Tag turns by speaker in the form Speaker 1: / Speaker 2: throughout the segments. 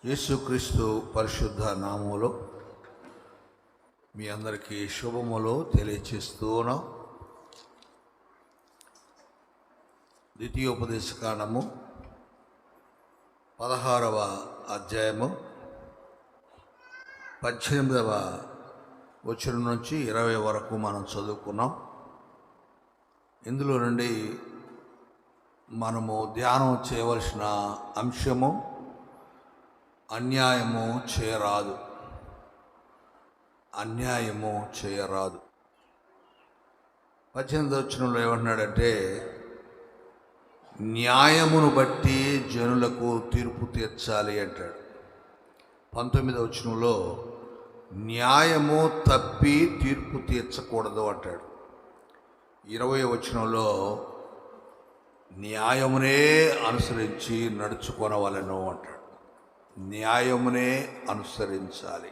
Speaker 1: యేసుక్రీస్తు పరిశుద్ధ నామములో మీ అందరికీ శుభములు తెలియచేస్తూ ఉన్నాం. ద్వితీయోపదేశకాండము 16వ అధ్యాయము 18వ వచనం నుంచి 20 వరకు మనం చదువుకున్నాం. ఇందులో నుండి మనము ధ్యానం చేయవలసిన అంశము అన్యాయము చేయరాదు. అన్యాయము చేయరాదు. 18వ వచనంలో ఏమంటున్నాడంటే, న్యాయమును బట్టి జనులకు తీర్పు తీర్చాలి అంటాడు. 19వ వచనంలో న్యాయము తప్పి తీర్పు తీర్చకూడదు అంటాడు. 20వ వచనంలో న్యాయమునే అనుసరించి నడుచుకొనవలెను అంటాడు. న్యాయమునే అనుసరించాలి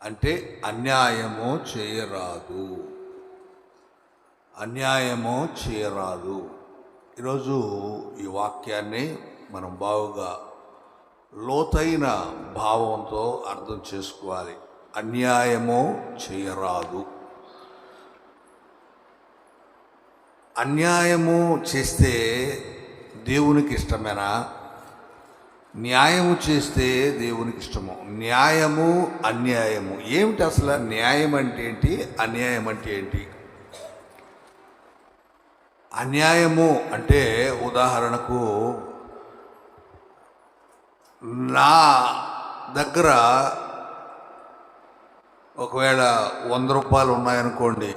Speaker 1: అంటే అన్యాయము చేయరాదు. అన్యాయము చేయరాదు. ఈరోజు ఈ వాక్యాన్ని మనం బాగుగా లోతైన భావంతో అర్థం చేసుకోవాలి. అన్యాయము చేయరాదు. అన్యాయము చేస్తే దేవునికి ఇష్టమేనా? న్యాయము చేస్తే దేవునికి ఇష్టము. న్యాయము అన్యాయము ఏమిటి? అసలు న్యాయం అంటే ఏంటి, అన్యాయం అంటే ఏంటి? అన్యాయము అంటే ఉదాహరణకు నా దగ్గర ఒకవేళ 100 రూపాయలు ఉన్నాయనుకోండి,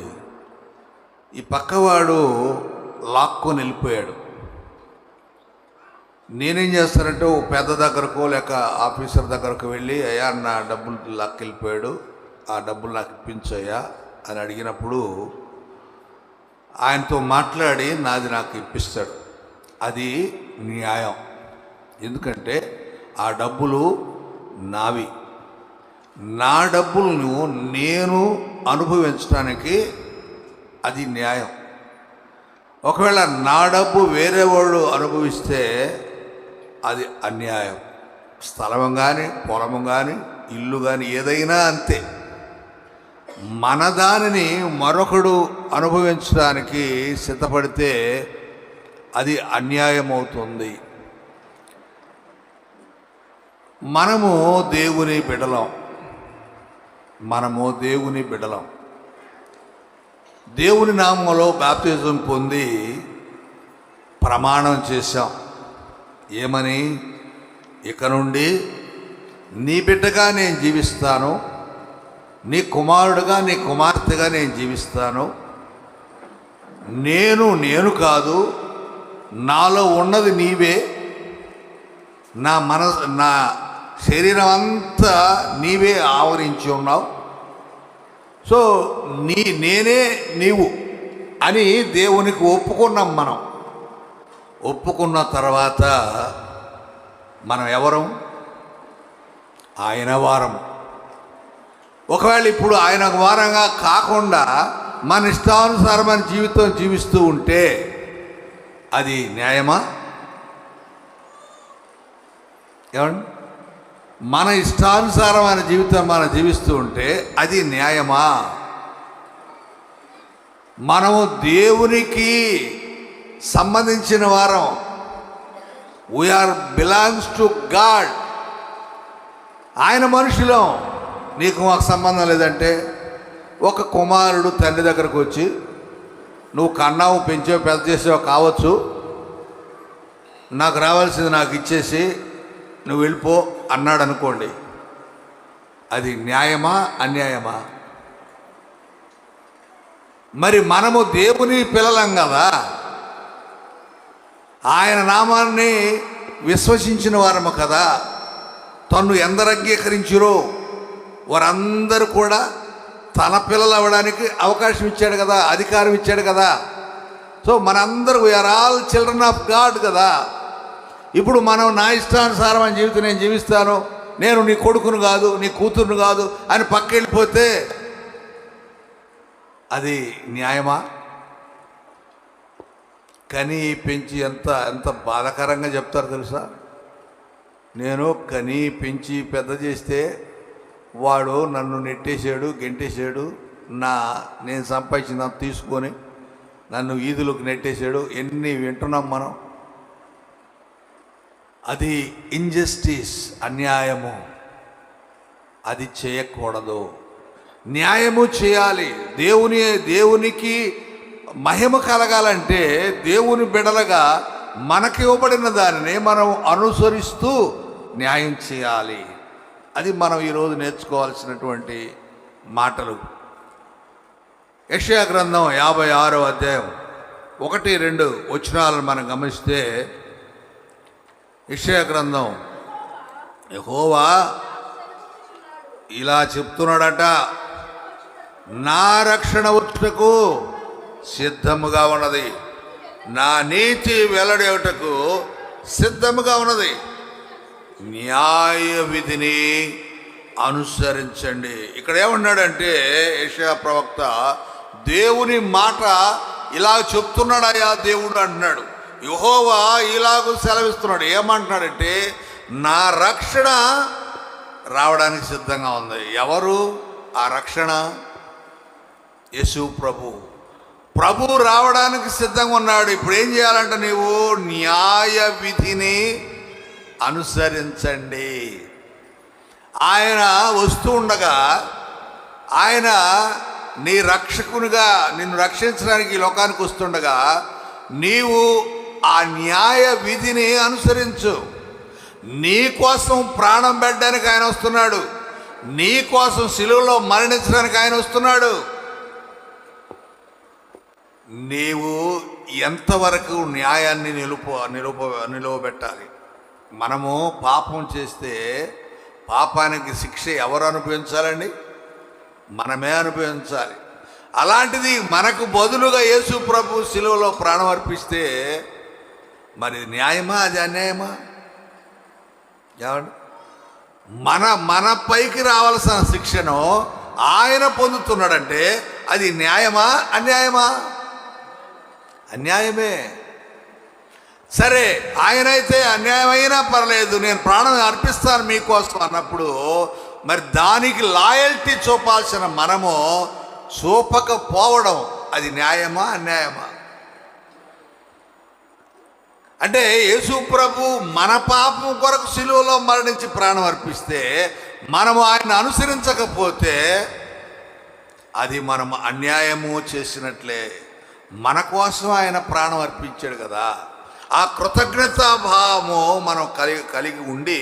Speaker 1: ఈ పక్కవాడు లాక్కొని వెళ్ళిపోయాడు. నేనేం చేస్తానంటే ఓ పెద్ద దగ్గరకో లేక ఆఫీసర్ దగ్గరకు వెళ్ళి, అయ్యా నా డబ్బులు లాక్కెళ్ళిపోయాడు, ఆ డబ్బులు నాకు ఇప్పించయ్యా అని అడిగినప్పుడు ఆయనతో మాట్లాడి నాది నాకు ఇప్పిస్తాడు. అది న్యాయం. ఎందుకంటే ఆ డబ్బులు నావి. నా డబ్బులను నేను అనుభవించడానికి అది న్యాయం. ఒకవేళ నా డబ్బు వేరే వాళ్ళు అనుభవిస్తే అది అన్యాయం. స్థలం కానీ, పొలము కానీ, ఇల్లు కానీ ఏదైనా అంతే. మన దానిని మరొకడు అనుభవించడానికి సిద్ధపడితే అది అన్యాయం అవుతుంది. మనము దేవుని బిడ్డలం. దేవుని నామంలో బాప్తిజం పొంది ప్రమాణం చేశాం. ఏమని? ఇక నుండి నీ బిడ్డగా నేను జీవిస్తాను, నీ కుమారుడుగా నీ కుమార్తెగా నేను జీవిస్తాను. నేను కాదు, నాలో ఉన్నది నీవే. నా శరీరం అంతా నీవే ఆవరించి ఉన్నావు. సో నేనే నీవు అని దేవునికి ఒప్పుకున్నాం. మనం ఒప్పుకున్న తర్వాత మనం ఎవరం? ఆయన వారం. ఒకవేళ ఇప్పుడు ఆయన వారంగా కాకుండా మన ఇష్టానుసారమైన జీవితం జీవిస్తూ ఉంటే అది న్యాయమా? ఏమండి? మన ఇష్టానుసారమైన జీవితం మనం జీవిస్తూ ఉంటే అది న్యాయమా? మనము దేవునికి సంబంధించిన వారం. We are belongs to God. ఆయన మనుషులం. నీకు మాకు సంబంధం లేదంటే, ఒక కుమారుడు తండ్రి దగ్గరకు వచ్చి, నువ్వు కన్నావు, పెంచావు, పెద్ద చేసావు కావచ్చు, నాకు రావాల్సింది నాకు ఇచ్చేసి నువ్వు వెళ్ళిపో అన్నాడు అనుకోండి, అది న్యాయమా అన్యాయమా? మరి మనము దేవుని పిల్లలం కదా, ఆయన నామాన్ని విశ్వసించిన వారము కదా. తన్ను ఎందరు అంగీకరించురో వారందరూ కూడా తన పిల్లలు అవ్వడానికి అవకాశం ఇచ్చాడు కదా, అధికారం ఇచ్చాడు కదా. సో మనందరూ we are all children of God కదా. ఇప్పుడు మనం నా ఇష్టానుసారమైన జీవితం నేను జీవిస్తాను, నేను నీ కొడుకును కాదు, నీ కూతురును కాదు అని పక్క వెళ్ళిపోతే అది న్యాయమా? కని పెంచి ఎంత బాధాకరంగా చెప్తారు తెలుసా? నేను కని పెంచి పెద్ద చేస్తే వాడు నన్ను నెట్టేశాడు, గెంటేశాడు, నేను సంపాదించిందంత తీసుకొని నన్ను వీధులకు నెట్టేశాడు. ఎన్ని వింటున్నాం మనం. అది ఇంజస్టిస్, అన్యాయము. అది చేయకూడదు. న్యాయము చేయాలి. దేవునికి మహిమ కలగాలంటే దేవుని బిడలగా మనకి ఇవ్వబడిన దానిని మనం అనుసరిస్తూ న్యాయం చేయాలి. అది మనం ఈరోజు నేర్చుకోవాల్సినటువంటి మాటలు. యెషయా గ్రంథం 56వ అధ్యాయం 1-2 వచనాలను మనం గమనిస్తే, యెషయా గ్రంథం యెహోవా ఇలా చెప్తున్నాడట, నా రక్షణ వచ్చుటకు సిద్ధముగా ఉన్నది, నా నీతి వెల్లడేయుటకు సిద్ధముగా ఉన్నది, న్యాయ విధిని అనుసరించండి. ఇక్కడ ఏమన్నాడంటే యెషయా ప్రవక్త, దేవుని మాట ఇలా చెప్తున్నాడయ్యా దేవుడు అంటున్నాడు. యెహోవా ఇలాగూ సెలవిస్తున్నాడు. ఏమంటున్నాడంటే నా రక్షణ రావడానికి సిద్ధంగా ఉంది. ఎవరు ఆ రక్షణ? యేసు ప్రభు రావడానికి సిద్ధంగా ఉన్నాడు. ఇప్పుడు ఏం చేయాలంటే నీవు న్యాయ విధిని అనుసరించండి. ఆయన వస్తూ ఉండగా, ఆయన నీ రక్షకునిగా నిన్ను రక్షించడానికి ఈ లోకానికి వస్తుండగా నీవు ఆ న్యాయ విధిని అనుసరించు. నీ కోసం ప్రాణం పెట్టడానికి ఆయన వస్తున్నాడు. నీ కోసం సిలువలో మరణించడానికి ఆయన వస్తున్నాడు. నీవు ఎంతవరకు న్యాయాన్ని నిలువబెట్టాలి? మనము పాపం చేస్తే పాపానికి శిక్ష ఎవరు అనుభవించాలండి? మనమే అనుభవించాలి. అలాంటిది మనకు బదులుగా యేసు ప్రభు సిలువలో ప్రాణం అర్పిస్తే మరి న్యాయమా, అది అన్యాయమా? ఏమండి, మన పైకి రావాల్సిన శిక్షను ఆయన పొందుతున్నాడంటే అది న్యాయమా, అన్యాయమా? అన్యాయమే. సరే, ఆయనైతే అన్యాయమైనా పర్లేదు, నేను ప్రాణం అర్పిస్తాను మీకోసం అన్నప్పుడు మరి దానికి లాయల్టీ చూపాల్సిన మనము చూపకపోవడం అది న్యాయమా, అన్యాయమా? అంటే యేసు ప్రభు మన పాపం కొరకు సిలువలో మరణించి ప్రాణం అర్పిస్తే మనము ఆయన అనుసరించకపోతే అది మనం అన్యాయము చేసినట్లే. మన కోసం ఆయన ప్రాణం అర్పించాడు కదా. ఆ కృతజ్ఞతాభావము మనం కలిగి ఉండి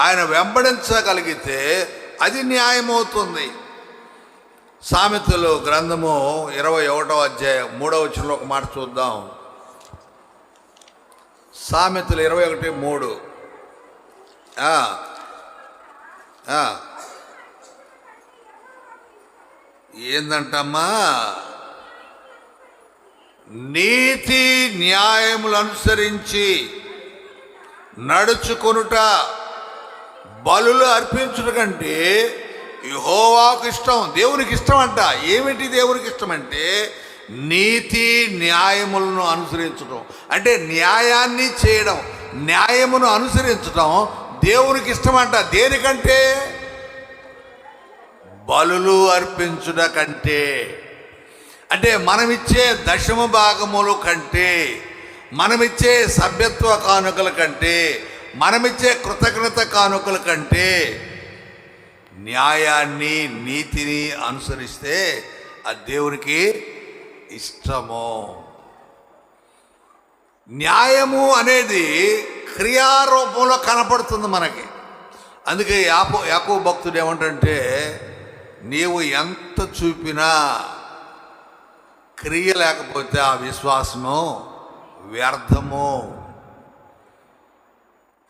Speaker 1: ఆయన వెంబడించగలిగితే అది న్యాయమవుతుంది. సామెతలు గ్రంథము 21వ అధ్యాయం 3వ వచనంలో ఒక మాట చూద్దాం. సామెతలు 21:3. ఏందంటమ్మా? నీతి న్యాయములు అనుసరించి నడుచుకొనుట బలులు అర్పించుట కంటే యెహోవాకు ఇష్టం. దేవునికి ఇష్టం అంట. ఏమిటి దేవునికి ఇష్టం అంటే నీతి న్యాయములను అనుసరించడం. అంటే న్యాయాన్ని చేయడం, న్యాయమును అనుసరించడం దేవునికి ఇష్టం అంట. దేనికంటే? బలులు అర్పించుట కంటే. అంటే మనమిచ్చే దశమ భాగముల కంటే, మనమిచ్చే సభ్యత్వ కానుకల కంటే, మనమిచ్చే కృతజ్ఞత కానుకల కంటే న్యాయాన్ని, నీతిని అనుసరిస్తే అది దేవునికి ఇష్టము. న్యాయము అనేది క్రియారూపంలో కనపడుతుంది మనకి. అందుకే యాకోబు భక్తుడు ఏమంటే, నీవు ఎంత చూపినా క్రియ లేకపోతే ఆ విశ్వాసము వ్యర్థము.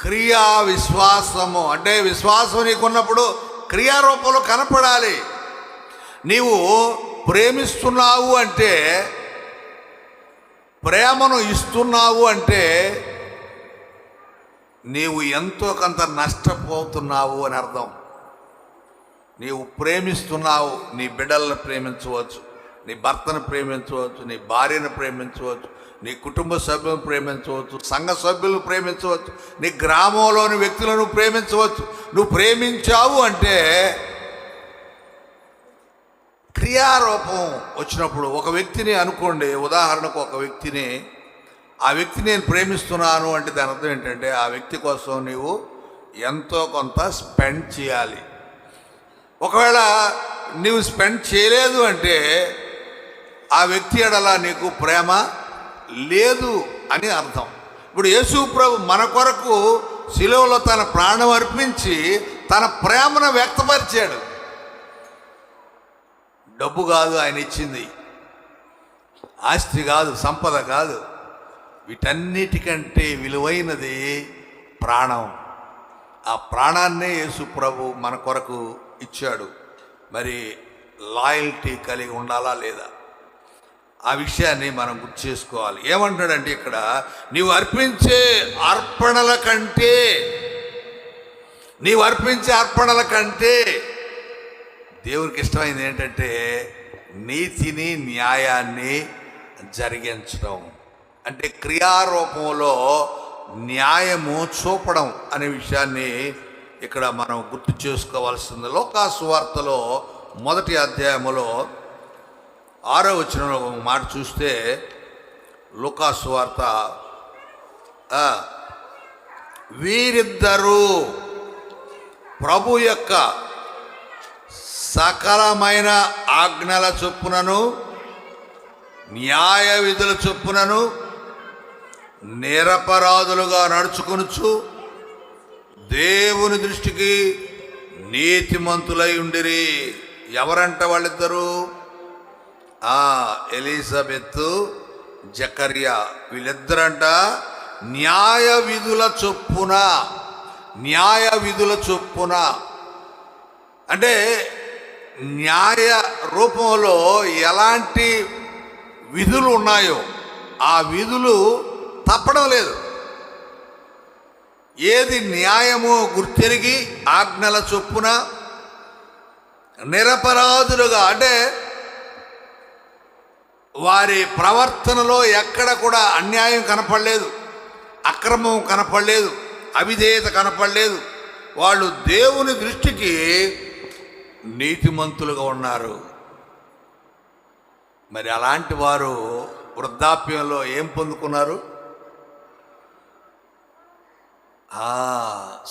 Speaker 1: క్రియా విశ్వాసము అంటే విశ్వాసం నీకున్నప్పుడు క్రియారూపంలో కనపడాలి. నీవు ప్రేమిస్తున్నావు అంటే, ప్రేమను ఇస్తున్నావు అంటే నీవు ఎంతో కొంత నష్టపోతున్నావు అని అర్థం. నీవు ప్రేమిస్తున్నావు, నీ బిడ్డలను ప్రేమించవచ్చు, నీ భర్తను ప్రేమించవచ్చు, నీ భార్యను ప్రేమించవచ్చు, నీ కుటుంబ సభ్యులను ప్రేమించవచ్చు, సంఘ సభ్యులను ప్రేమించవచ్చు, నీ గ్రామంలోని వ్యక్తులను ప్రేమించవచ్చు. నువ్వు ప్రేమించావు అంటే క్రియారూపం వచ్చినప్పుడు ఒక వ్యక్తిని అనుకోండి, ఉదాహరణకు ఒక వ్యక్తిని, ఆ వ్యక్తి నేను ప్రేమిస్తున్నాను అంటే దాని అర్థం ఏంటంటే ఆ వ్యక్తి కోసం నీవు ఎంతో కొంత స్పెండ్ చేయాలి. ఒకవేళ నీవు స్పెండ్ చేయలేదు అంటే ఆ వ్యక్తి ఎడల నీకు ప్రేమ లేదు అని అర్థం. ఇప్పుడు యేసు ప్రభు మన కొరకు శిలువలో తన ప్రాణం అర్పించి తన ప్రేమను వ్యక్తపరిచాడు. డబ్బు కాదు ఆయన ఇచ్చింది, ఆస్తి కాదు, సంపద కాదు, వీటన్నిటికంటే విలువైనది ప్రాణం. ఆ ప్రాణాన్నే యేసు ప్రభు మన కొరకు ఇచ్చాడు. మరి లాయల్టీ కలిగి ఉండాలా లేదా ఆ విషయాన్ని మనం గుర్తు చేసుకోవాలి. ఏమంటాడంటే ఇక్కడ నీవు అర్పించే అర్పణల కంటే దేవునికి ఇష్టమైంది ఏంటంటే నీతిని న్యాయాన్ని జరిగించడం, అంటే క్రియారూపంలో న్యాయము చూపడం అనే విషయాన్ని ఇక్కడ మనం గుర్తు చేసుకోవాల్సింది. లూకా సువార్తలో 1వ అధ్యాయములో 6వ వచనంలో ఒక మాట చూస్తే, లూకా సువార్త వీరిద్దరూ ప్రభు యొక్క సకలమైన ఆజ్ఞల చొప్పునను న్యాయ విధుల చొప్పునను నిరపరాధులుగా నడుచుకొనుచు దేవుని దృష్టికి నీతిమంతులై ఉండిరి. ఎవరంట వాళ్ళిద్దరూ? ఎలిజబెత్, జకర్యా. వీళ్ళిద్దరంట న్యాయ విధుల చొప్పున అంటే న్యాయ రూపంలో ఎలాంటి విధులు ఉన్నాయో ఆ విధులు తప్పడం లేదు. ఏది న్యాయమో గుర్తెరిగి ఆజ్ఞల చొప్పున నిరపరాధులుగా, అంటే వారి ప్రవర్తనలో ఎక్కడ కూడా అన్యాయం కనపడలేదు, అక్రమం కనపడలేదు, అవిధేయత కనపడలేదు. వాళ్ళు దేవుని దృష్టికి నీతిమంతులుగా ఉన్నారు. మరి అలాంటి వారు వృద్ధాప్యంలో ఏం పొందుకున్నారు?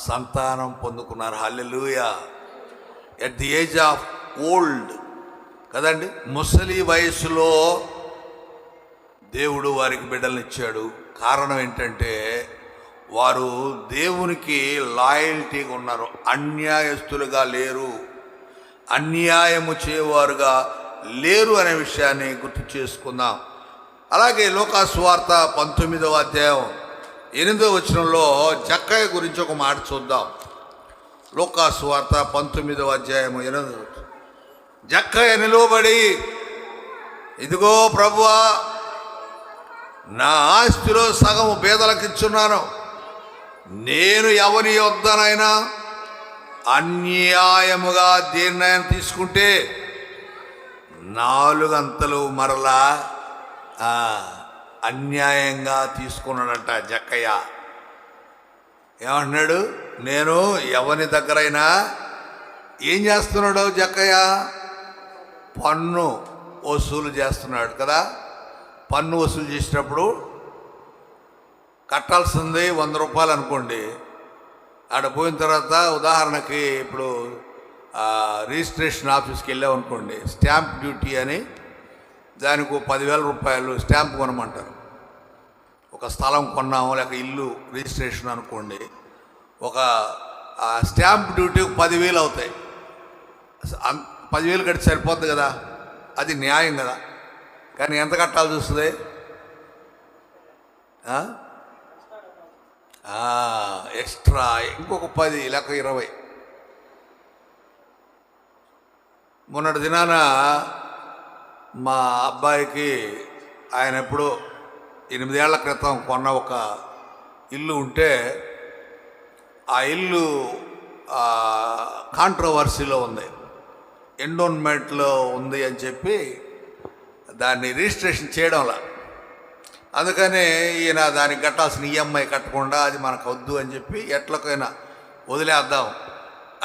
Speaker 1: సంతానం పొందుకున్నారు. Hallelujah. At the age of old కదండి, ముసలి వయసులో దేవుడు వారికి బిడ్డలను ఇచ్చాడు. కారణం ఏంటంటే వారు దేవునికి లాయల్టీగా ఉన్నారు, అన్యాయస్తులుగా లేరు, అన్యాయము చేయవారుగా లేరు అనే విషయాన్ని గుర్తు చేసుకుందాం. అలాగే లూకా సువార్త 19వ అధ్యాయం 8వ వచనంలో జక్కయ్య గురించి ఒక మాట చూద్దాం. లూకా సువార్త 19వ అధ్యాయం 8వ. జక్కయ్య నిలువబడి, ఇదిగో ప్రభువా, నా ఆస్తిలో సగము పేదలకు ఇచ్చున్నాను. నేను ఎవరి యొద్దనైనా అన్యాయముగా దేన్నైనా తీసుకుంటే 4 అంతలు మరలా అన్యాయంగా తీసుకున్నాడంట జక్కయ్య. ఏమంటున్నాడు? నేను ఎవరి దగ్గరైనా ఏం చేస్తున్నాడు జక్కయ్య? పన్ను వసూలు చేస్తున్నాడు కదా. పన్ను వసూలు చేసినప్పుడు కట్టాల్సింది 100 రూపాయలు అనుకోండి. ఆడ పోయిన తర్వాత ఉదాహరణకి ఇప్పుడు రిజిస్ట్రేషన్ ఆఫీస్కి వెళ్ళామనుకోండి, స్టాంప్ డ్యూటీ అని దానికి 10,000 రూపాయలు స్టాంప్ కొనమంటారు. ఒక స్థలం కొన్నాము, లేక ఇల్లు రిజిస్ట్రేషన్ అనుకోండి, ఒక స్టాంప్ డ్యూటీకి 10,000 అవుతాయి. 10,000 కట్టి సరిపోద్ది కదా, అది న్యాయం కదా. కానీ ఎంత కట్టాల్సి వస్తుంది? ఎక్స్ట్రా ఇంకొక 10 లేక 20. మొన్నటి దినాన మా అబ్బాయికి ఆయన ఎప్పుడు 8 ఏళ్ల క్రితం కొన్న ఒక ఇల్లు ఉంటే ఆ ఇల్లు కాంట్రవర్సీలో ఉంది, ఎండోన్మెంట్లో ఉంది అని చెప్పి దాన్ని రిజిస్ట్రేషన్ చేయడంలా అందుకని ఈయన దానికి కట్టాల్సిన ఈఎంఐ కట్టకుండా అది మనకు వద్దు అని చెప్పి ఎట్లకైనా వదిలేద్దాం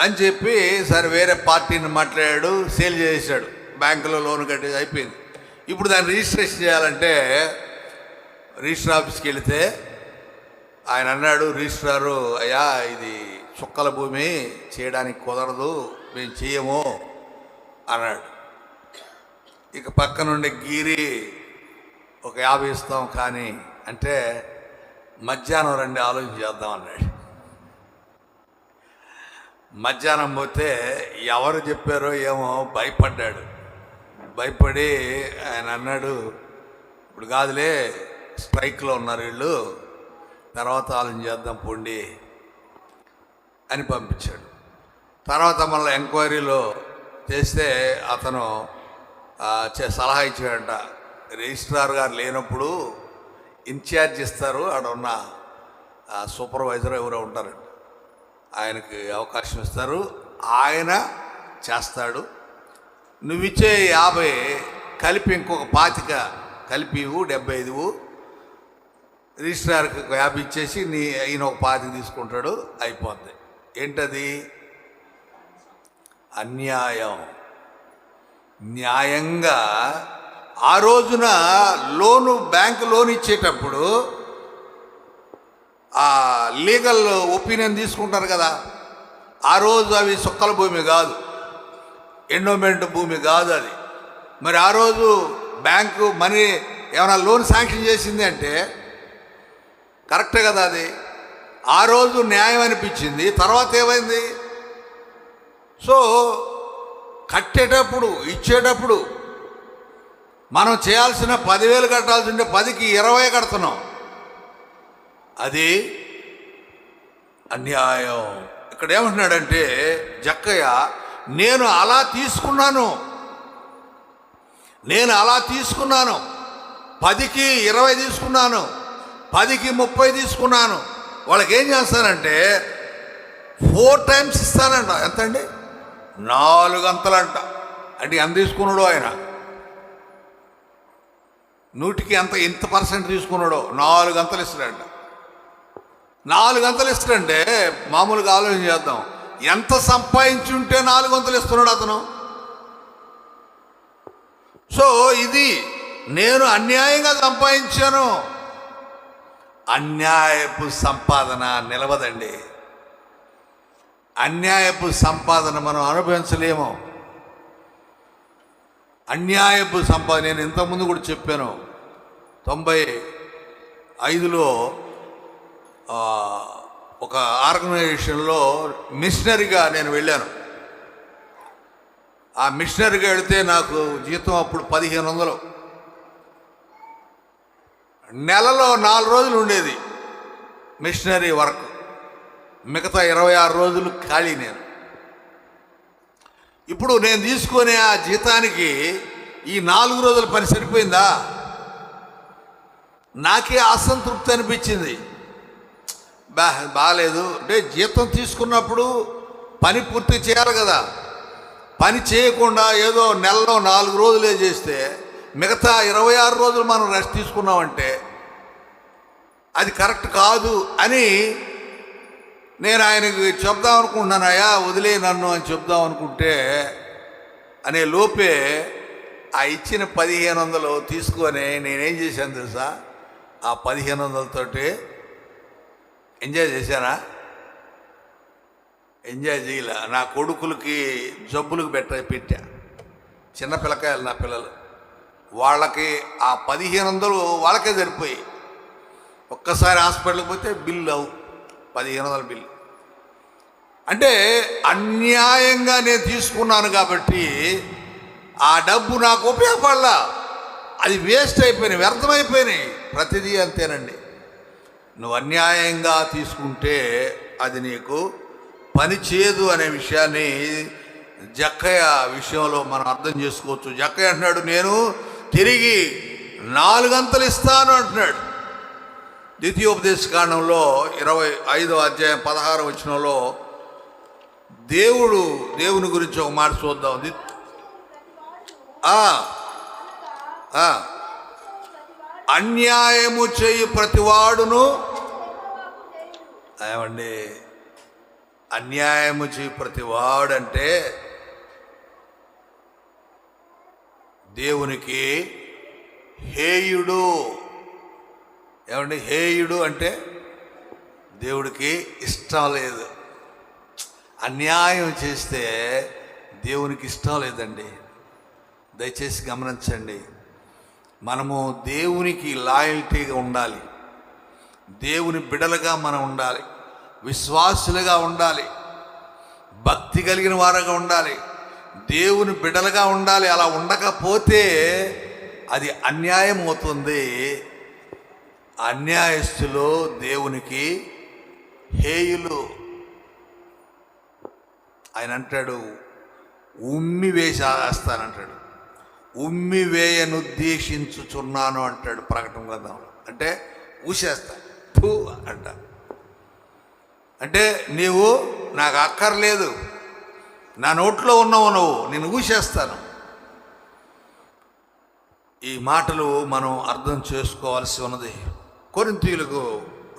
Speaker 1: అని చెప్పి సరే వేరే పార్టీని మాట్లాడాడు, సేల్ చేసాడు, బ్యాంకులో లోన్ కట్టి అయిపోయింది. ఇప్పుడు దాన్ని రిజిస్ట్రేషన్ చేయాలంటే రిజిస్టర్ ఆఫీస్కి వెళితే ఆయన అన్నాడు, రిజిస్ట్రారు, అయ్యా ఇది చుక్కల భూమి, చేయడానికి కుదరదు, మేము చేయము అన్నాడు. ఇక పక్క నుండి గీరి ఒక 50 ఇస్తాం కానీ అంటే మధ్యాహ్నం రండి ఆలోచన చేద్దాం అన్నాడు. మధ్యాహ్నం పోతే ఎవరు చెప్పారో ఏమో భయపడ్డాడు. భయపడి ఆయన అన్నాడు, ఇప్పుడు కాదులే, స్ట్రైక్లో ఉన్నారు వీళ్ళు, తర్వాత ఆలోచన చేద్దాం పోండి అని పంపించాడు. తర్వాత మళ్ళీ ఎంక్వైరీలో చేస్తే అతను సలహా ఇచ్చాడంట, రిజిస్ట్రార్ గారు లేనప్పుడు ఇన్ఛార్జ్ ఇస్తారు, ఆడ ఉన్న సూపర్వైజర్ ఎవరో ఉంటారంట, ఆయనకి అవకాశం ఇస్తారు, ఆయన చేస్తాడు, నువ్విచ్చే 50 కలిపి ఇంకొక 25 కలిపి 75 రిజిస్ట్రార్కి 50 ఇచ్చేసి ఈయన ఒక 25 తీసుకుంటాడు, అయిపోద్ది. ఏంటది? అన్యాయం. న్యాయంగా ఆ రోజున బ్యాంకు లోన్ ఇచ్చేటప్పుడు ఆ లీగల్ ఒపీనియన్ తీసుకుంటారు కదా, ఆ రోజు అవి సుక్కల భూమి కాదు, ఎండోమెంట్ భూమి కాదు అది. మరి ఆ రోజు బ్యాంకు మనీ ఏమైనా లోన్ శాంక్షన్ చేసింది అంటే కరెక్టే కదా అది. ఆ రోజు న్యాయం అనిపించింది, తర్వాత ఏమైంది? సో కట్టేటప్పుడు ఇచ్చేటప్పుడు మనం చేయాల్సిన 10,000 కట్టాల్సి ఉంటే 10కి 20 కడుతున్నాం, అది అన్యాయం. ఇక్కడ ఏమంటున్నాడంటే జక్కయ్య, నేను అలా తీసుకున్నాను, 10కి 20 తీసుకున్నాను, 10కి 30 తీసుకున్నాను. వాళ్ళకి ఏం చేస్తానంటే 4 టైమ్స్ ఇస్తానంట. ఎంతండి? 4 అంతలంట. అంటే ఎంత తీసుకున్నాడో ఆయన, 100కి ఎంత పర్సెంట్ తీసుకున్నాడో 4 అంతలు ఇస్తాడంట. 4 అంతలు ఇస్తాడంటే మామూలుగా ఆలోచన చేద్దాం, ఎంత సంపాదించుంటే 4 అంతలు ఇస్తున్నాడు అతను. సో ఇది నేను అన్యాయంగా సంపాదించాను. అన్యాయపు సంపాదన నిలవదండి. అన్యాయపు సంపాదన మనం అనుభవించలేము. అన్యాయపు సంపాదన నేను ఇంతకుముందు కూడా చెప్పాను. 95లో ఒక ఆర్గనైజేషన్లో మిషనరీగా నేను వెళ్ళాను. ఆ మిషనరీగా వెళితే నాకు జీతం అప్పుడు 1500. నెలలో 4 రోజులు ఉండేది మిషనరీ వర్క్, మిగతా 26 రోజులు ఖాళీ నేను. ఇప్పుడు నేను తీసుకునే ఆ జీతానికి ఈ 4 రోజుల పని సరిపోయిందా? నాకే అసంతృప్తి అనిపించింది. బాగాలేదు. అంటే జీతం తీసుకున్నప్పుడు పని పూర్తి చేయాలి కదా, పని చేయకుండా ఏదో నెలలో 4 రోజులే చేస్తే మిగతా 26 రోజులు మనం రెస్ట్ తీసుకున్నామంటే అది కరెక్ట్ కాదు అని నేను ఆయనకి చెప్దాం అనుకుంటున్నాను. అయ్యా వదిలే నన్ను అని చెప్దాం అనుకుంటే అనే లోపే ఆ ఇచ్చిన 1500 తీసుకొని నేనేం చేశాను తెలుసా? ఆ 1500తోటి ఎంజాయ్ చేశానా? ఎంజాయ్ చేయలే. నా కొడుకులకి జబ్బులకు పెట్టా. చిన్న పిల్లకాయలు నా పిల్లలు, వాళ్ళకి ఆ 1500 వాళ్ళకే సరిపోయి. ఒక్కసారి హాస్పిటల్కి పోతే బిల్లు 1500 బిల్లు. అంటే అన్యాయంగా నేను తీసుకున్నాను కాబట్టి ఆ డబ్బు నాకు ఉపయోగపడలా, అది వేస్ట్ అయిపోయినాయి, వ్యర్థమైపోయినాయి. ప్రతిదీ అంతేనండి. నువ్వు అన్యాయంగా తీసుకుంటే అది నీకు పని చేయదు అనే విషయాన్ని జక్కయ్య విషయంలో మనం అర్థం చేసుకోవచ్చు. జక్కయ్య అంటున్నాడు, నేను తిరిగి 4 అంతలు ఇస్తాను అంటున్నాడు. ద్వితీయోపదేశకాండంలో 25వ అధ్యాయం 16వ వచనంలో దేవుని గురించి ఒక మాట చూద్దాం. అన్యాయము చేయు ప్రతివాడును ఏమండి, అన్యాయము చేయు ప్రతివాడంటే దేవునికి హేయుడు. ఏమండి, హేయుడు అంటే దేవుడికి ఇష్టం లేదు. అన్యాయం చేస్తే దేవునికి ఇష్టం లేదండి. దయచేసి గమనించండి. మనము దేవునికి లాయల్టీగా ఉండాలి, దేవుని బిడలుగా మనం ఉండాలి, విశ్వాసులుగా ఉండాలి, భక్తి కలిగిన వారుగా ఉండాలి, దేవుని బిడలుగా ఉండాలి. అలా ఉండకపోతే అది అన్యాయం అవుతుంది. అన్యాయస్తులు దేవునికి హేయులు. ఆయన అంటాడు, ఉమ్మి వేసేస్తానంటాడు, ఉమ్మి వేయనుద్దేశించుచున్నాను అంటాడు ప్రకటన గ్రంథంలో. అంటే ఊసేస్తా ఠూ అంట. అంటే నీవు నాకు అక్కర్లేదు, నా నోట్లో ఉన్నావు నువ్వు, నేను ఊసేస్తాను. ఈ మాటలు మనం అర్థం చేసుకోవాల్సి ఉన్నది. కొరింథీయులకు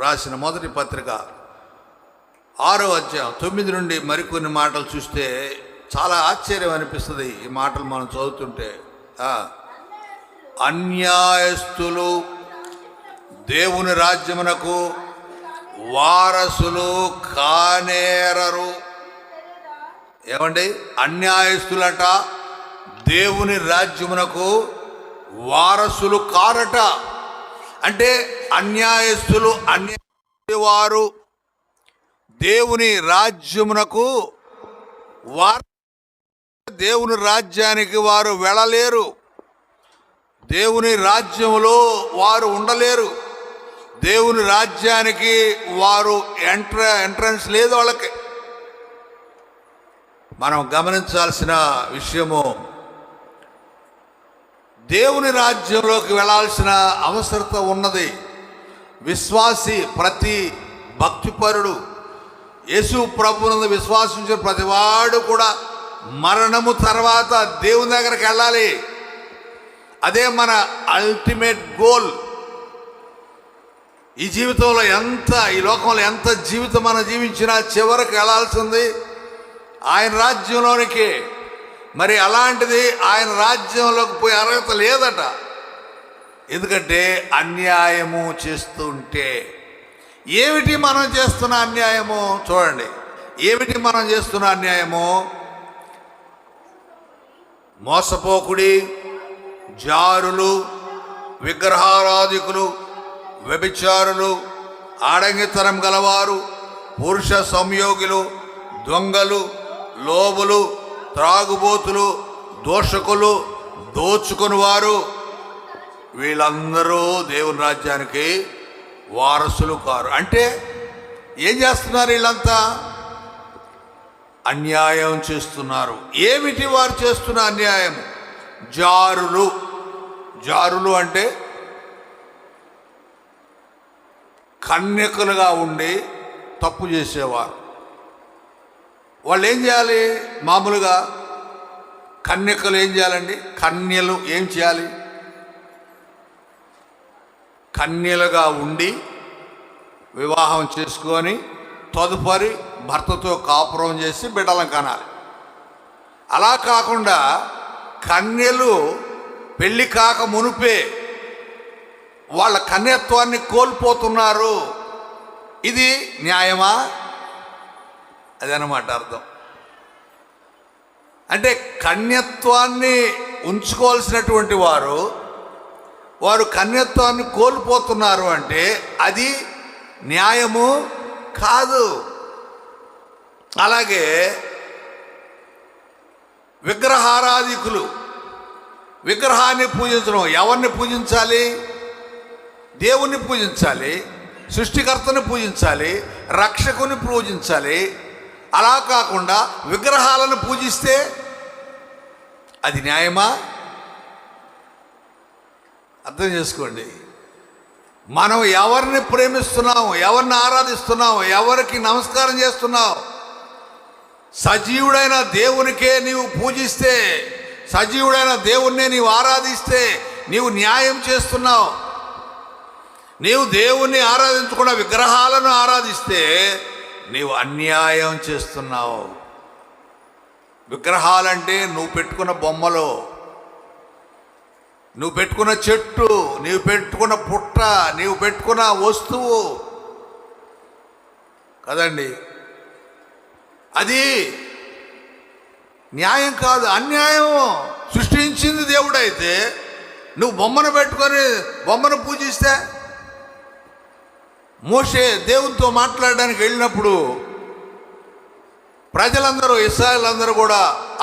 Speaker 1: రాసిన మొదటి పత్రిక 6వ అధ్యాయం 9 నుండి మరికొన్ని మాటలు చూస్తే చాలా ఆశ్చర్యం అనిపిస్తుంది. ఈ మాటలు మనం చదువుతుంటే, అన్యాయస్తులు దేవుని రాజ్యమునకు వారసులు కానేరరు. ఏమండి, అన్యాయస్తులట దేవుని రాజ్యమునకు వారసులు కారట. అంటే అన్యాయస్తులు, వారు దేవుని రాజ్యమునకు దేవుని రాజ్యానికి వారు వెళ్ళలేరు, దేవుని రాజ్యములో వారు ఉండలేరు, దేవుని రాజ్యానికి వారు ఎంట్రన్స్ లేదు వాళ్ళకి. మనం గమనించాల్సిన విషయము, దేవుని రాజ్యంలోకి వెళ్ళాల్సిన అవసరత ఉన్నది. విశ్వాసి, ప్రతి భక్తిపరుడు, యేసు ప్రభువునందు విశ్వాసించిన ప్రతివాడు కూడా మరణము తర్వాత దేవుని దగ్గరికి వెళ్ళాలి. అదే మన అల్టిమేట్ గోల్. ఈ జీవితంలో ఈ లోకంలో ఎంత జీవితం మనం జీవించినా చివరికి వెళ్ళాల్సింది ఆయన రాజ్యంలోనికి. మరి అలాంటిది ఆయన రాజ్యంలోకి పోయే అర్హత లేదట. ఎందుకంటే అన్యాయము చేస్తుంటే. ఏమిటి మనం చేస్తున్న అన్యాయము? చూడండి, ఏమిటి మనం చేస్తున్న అన్యాయము? మోసపోకుడి, జారులు, విగ్రహారాధికులు, వ్యభిచారులు, ఆడంగితనం గలవారు, పురుష సంయోగులు, దొంగలు, లోబులు, త్రాగుబోతులు, దోషకులు, దోచుకుని వారు, వీళ్ళందరూ దేవుని రాజ్యానికి వారసులు కారు. అంటే ఏం చేస్తున్నారు వీళ్ళంతా? అన్యాయం చేస్తున్నారు. ఏమిటి వారు చేస్తున్న అన్యాయం? జారులు. జారులు అంటే కన్యకులుగా ఉండి తప్పు చేసేవారు. వాళ్ళు ఏం చేయాలి? మామూలుగా కన్యకలు ఏం చేయాలండి? కన్యలు ఏం చేయాలి? కన్యలుగా ఉండి వివాహం చేసుకొని తదుపరి భర్తతో కాపురం చేసి బిడ్డలను కనాలి. అలా కాకుండా కన్యలు పెళ్లి కాక మునుపే వాళ్ళ కన్యత్వాన్ని కోల్పోతున్నారు. ఇది న్యాయమా? అదనమాట అర్థం. అంటే కన్యత్వాన్ని ఉంచుకోవాల్సినటువంటి వారు కన్యత్వాన్ని కోల్పోతున్నారు అంటే అది న్యాయము కాదు. అలాగే విగ్రహారాధికులు, విగ్రహాన్ని పూజించడం. ఎవరిని పూజించాలి? దేవుణ్ణి పూజించాలి, సృష్టికర్తని పూజించాలి, రక్షకుని పూజించాలి. అలా కాకుండా విగ్రహాలను పూజిస్తే అది న్యాయమా? అర్థం చేసుకోండి. మనం ఎవరిని ప్రేమిస్తున్నాం, ఎవరిని ఆరాధిస్తున్నాం, ఎవరికి నమస్కారం చేస్తున్నాం? సజీవుడైన దేవునికే నీవు పూజిస్తే, సజీవుడైన దేవుణ్ణే నీవు ఆరాధిస్తే నీవు న్యాయం చేస్తున్నావు. నీవు దేవుణ్ణి ఆరాధించకుండా విగ్రహాలను ఆరాధిస్తే నీవు అన్యాయం చేస్తున్నావు. విగ్రహాలంటే నువ్వు పెట్టుకున్న బొమ్మలు, నువ్వు పెట్టుకున్న చెట్టు, నీవు పెట్టుకున్న పుట్ట, నీవు పెట్టుకున్న వస్తువు కదండి. అది న్యాయం కాదు, అన్యాయం. సృష్టించింది దేవుడైతే నువ్వు బొమ్మను పెట్టుకొని బొమ్మను పూజిస్తే. మోషే దేవునితో మాట్లాడడానికి వెళ్ళినప్పుడు ప్రజలందరూ, ఇశ్రాయేలందరూ కూడా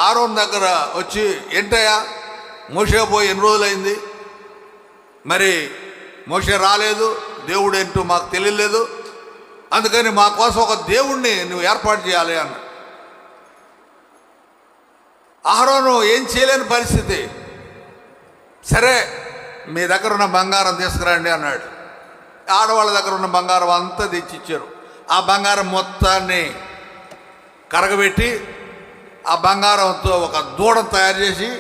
Speaker 1: ఆరోన్ దగ్గర వచ్చి, ఏంటయ్యా మోషే పోయి ఎన్ని రోజులైంది, మరి మోషే రాలేదు, దేవుడు ఏంటో మాకు తెలియలేదు, అందుకని మా కోసం ఒక దేవుణ్ణి నువ్వు ఏర్పాటు చేయాలి అన్న. ఆరోను ఏం చేయలేని పరిస్థితి. సరే మీ దగ్గర ఉన్న బంగారం తీసుకురండి అన్నాడు. ఆడవాళ్ళ దగ్గర ఉన్న బంగారం అంతా తెచ్చిచ్చారు. ఆ బంగారం మొత్తాన్ని కరగబెట్టి ఆ బంగారంతో ఒక దూడను తయారు చేసి,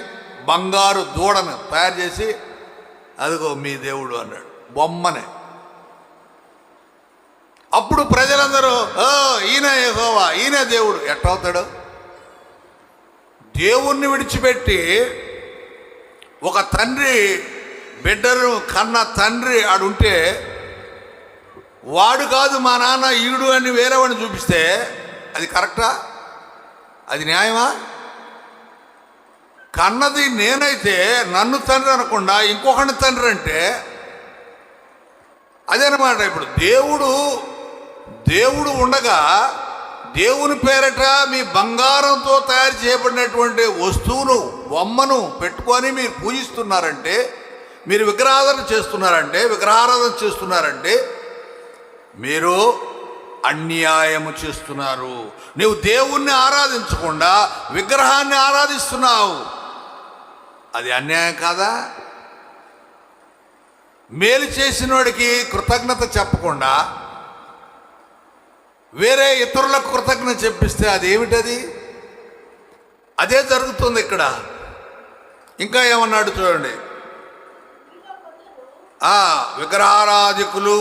Speaker 1: బంగారు దూడను తయారు చేసి, అదిగో మీ దేవుడు అన్నాడు, బొమ్మనే. అప్పుడు ప్రజలందరూ ఈయన యెహోవా, ఈయన దేవుడు. ఎట్టవుతాడు? దేవుణ్ణి విడిచిపెట్టి ఒక తండ్రి బిడ్డను కన్న తండ్రి ఆడుంటే, వాడు కాదు మా నాన్న ఈడు అని వేరేవాడిని చూపిస్తే అది కరెక్టా? అది న్యాయమా? కన్నది నేనైతే నన్ను తండ్రి అనకుండా ఇంకొకటి తండ్రి అంటే అదేనమాట. ఇప్పుడు దేవుడు ఉండగా దేవుని పేరట మీ బంగారంతో తయారు చేయబడినటువంటి వస్తువును, బొమ్మను పెట్టుకొని మీరు పూజిస్తున్నారంటే, మీరు విగ్రహారాధన చేస్తున్నారంటే మీరు అన్యాయము చేస్తున్నారు. నీవు దేవుణ్ణి ఆరాధించకుండా విగ్రహాన్ని ఆరాధిస్తున్నావు. అది అన్యాయం కాదా? మేలు చేసినోడికి కృతజ్ఞత చెప్పకుండా వేరే ఇతరులకు కృతజ్ఞత చెప్పిస్తే అది ఏమిటది? అదే జరుగుతుంది ఇక్కడ. ఇంకా ఏమన్నాడు చూడండి, విగ్రహారాధికులు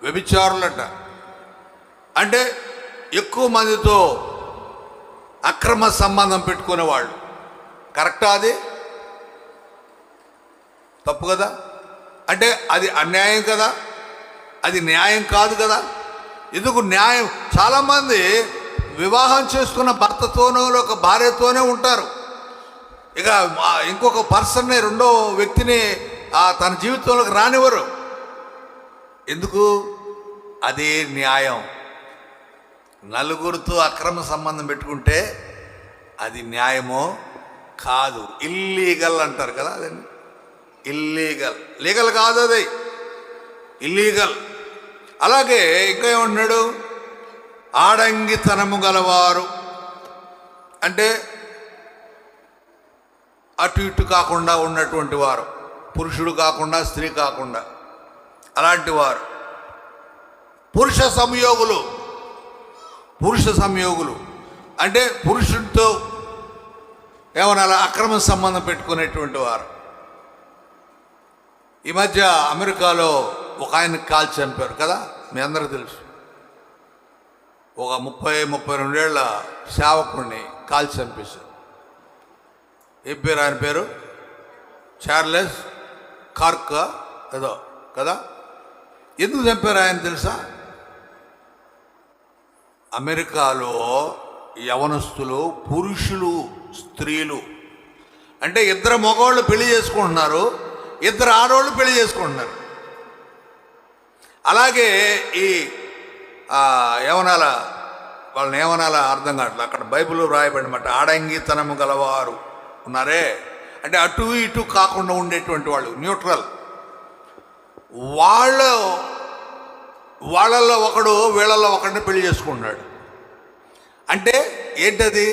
Speaker 1: వ్యభిచారులట. అంటే ఎక్కువ మందితో అక్రమ సంబంధం పెట్టుకునేవాళ్ళు. కరెక్టా? అది తప్పు కదా? అంటే అది అన్యాయం కదా? అది న్యాయం కాదు కదా? ఎందుకు న్యాయం? చాలామంది వివాహం చేసుకున్న భర్తతోనో ఒక భార్యతోనే ఉంటారు. ఇక ఇంకొక పర్సన్ని, రెండో వ్యక్తిని తన జీవితంలోకి రానివ్వరు. ఎందుకు? అదే న్యాయం. నలుగురితో అక్రమ సంబంధం పెట్టుకుంటే అది న్యాయమో కాదు. ఇల్లీగల్ అంటారు కదా, అదండి ఇల్లీగల్. లీగల్ కాదు, అది ఇల్లీగల్. అలాగే ఇంకా ఏమన్నాడు, ఆడంగితనము గలవారు. అంటే అటు ఇటు కాకుండా ఉన్నటువంటి వారు, పురుషుడు కాకుండా స్త్రీ కాకుండా అలాంటి వారు. పురుష సంయోగులు అంటే పురుషుడితో ఏమన్నా అక్రమ సంబంధం పెట్టుకునేటువంటి వారు. ఈ మధ్య అమెరికాలో ఒక ఆయన కాల్చి చనిపోయారు కదా, మీ అందరికీ తెలుసు. ఒక 32 ఏళ్ల సేవకుడిని కాల్చి చంపేశారు. ఏం పేరు ఆయన పేరు? చార్లెస్ కార్క్ ఏదో కదా. ఎందుకు చంపారు ఆయన తెలుసా? అమెరికాలో యవనస్తులు, పురుషులు, స్త్రీలు అంటే ఇద్దరు మగవాళ్ళు పెళ్లి చేసుకుంటున్నారు, ఇద్దరు ఆడవాళ్ళు పెళ్లి చేసుకుంటున్నారు. అలాగే ఈ వాళ్ళని ఏమనాలా అర్థం కావట్లేదు. అక్కడ బైబిల్లో రాయబడినమాట, ఆడంగితనము గలవారు ఉన్నారే అంటే అటు ఇటు కాకుండా ఉండేటువంటి వాళ్ళు, న్యూట్రల్. వాళ్ళల్లో ఒకడు వీళ్ళల్లో ఒకడిని పెళ్లి చేసుకుంటున్నాడు. అంటే ఏంటది?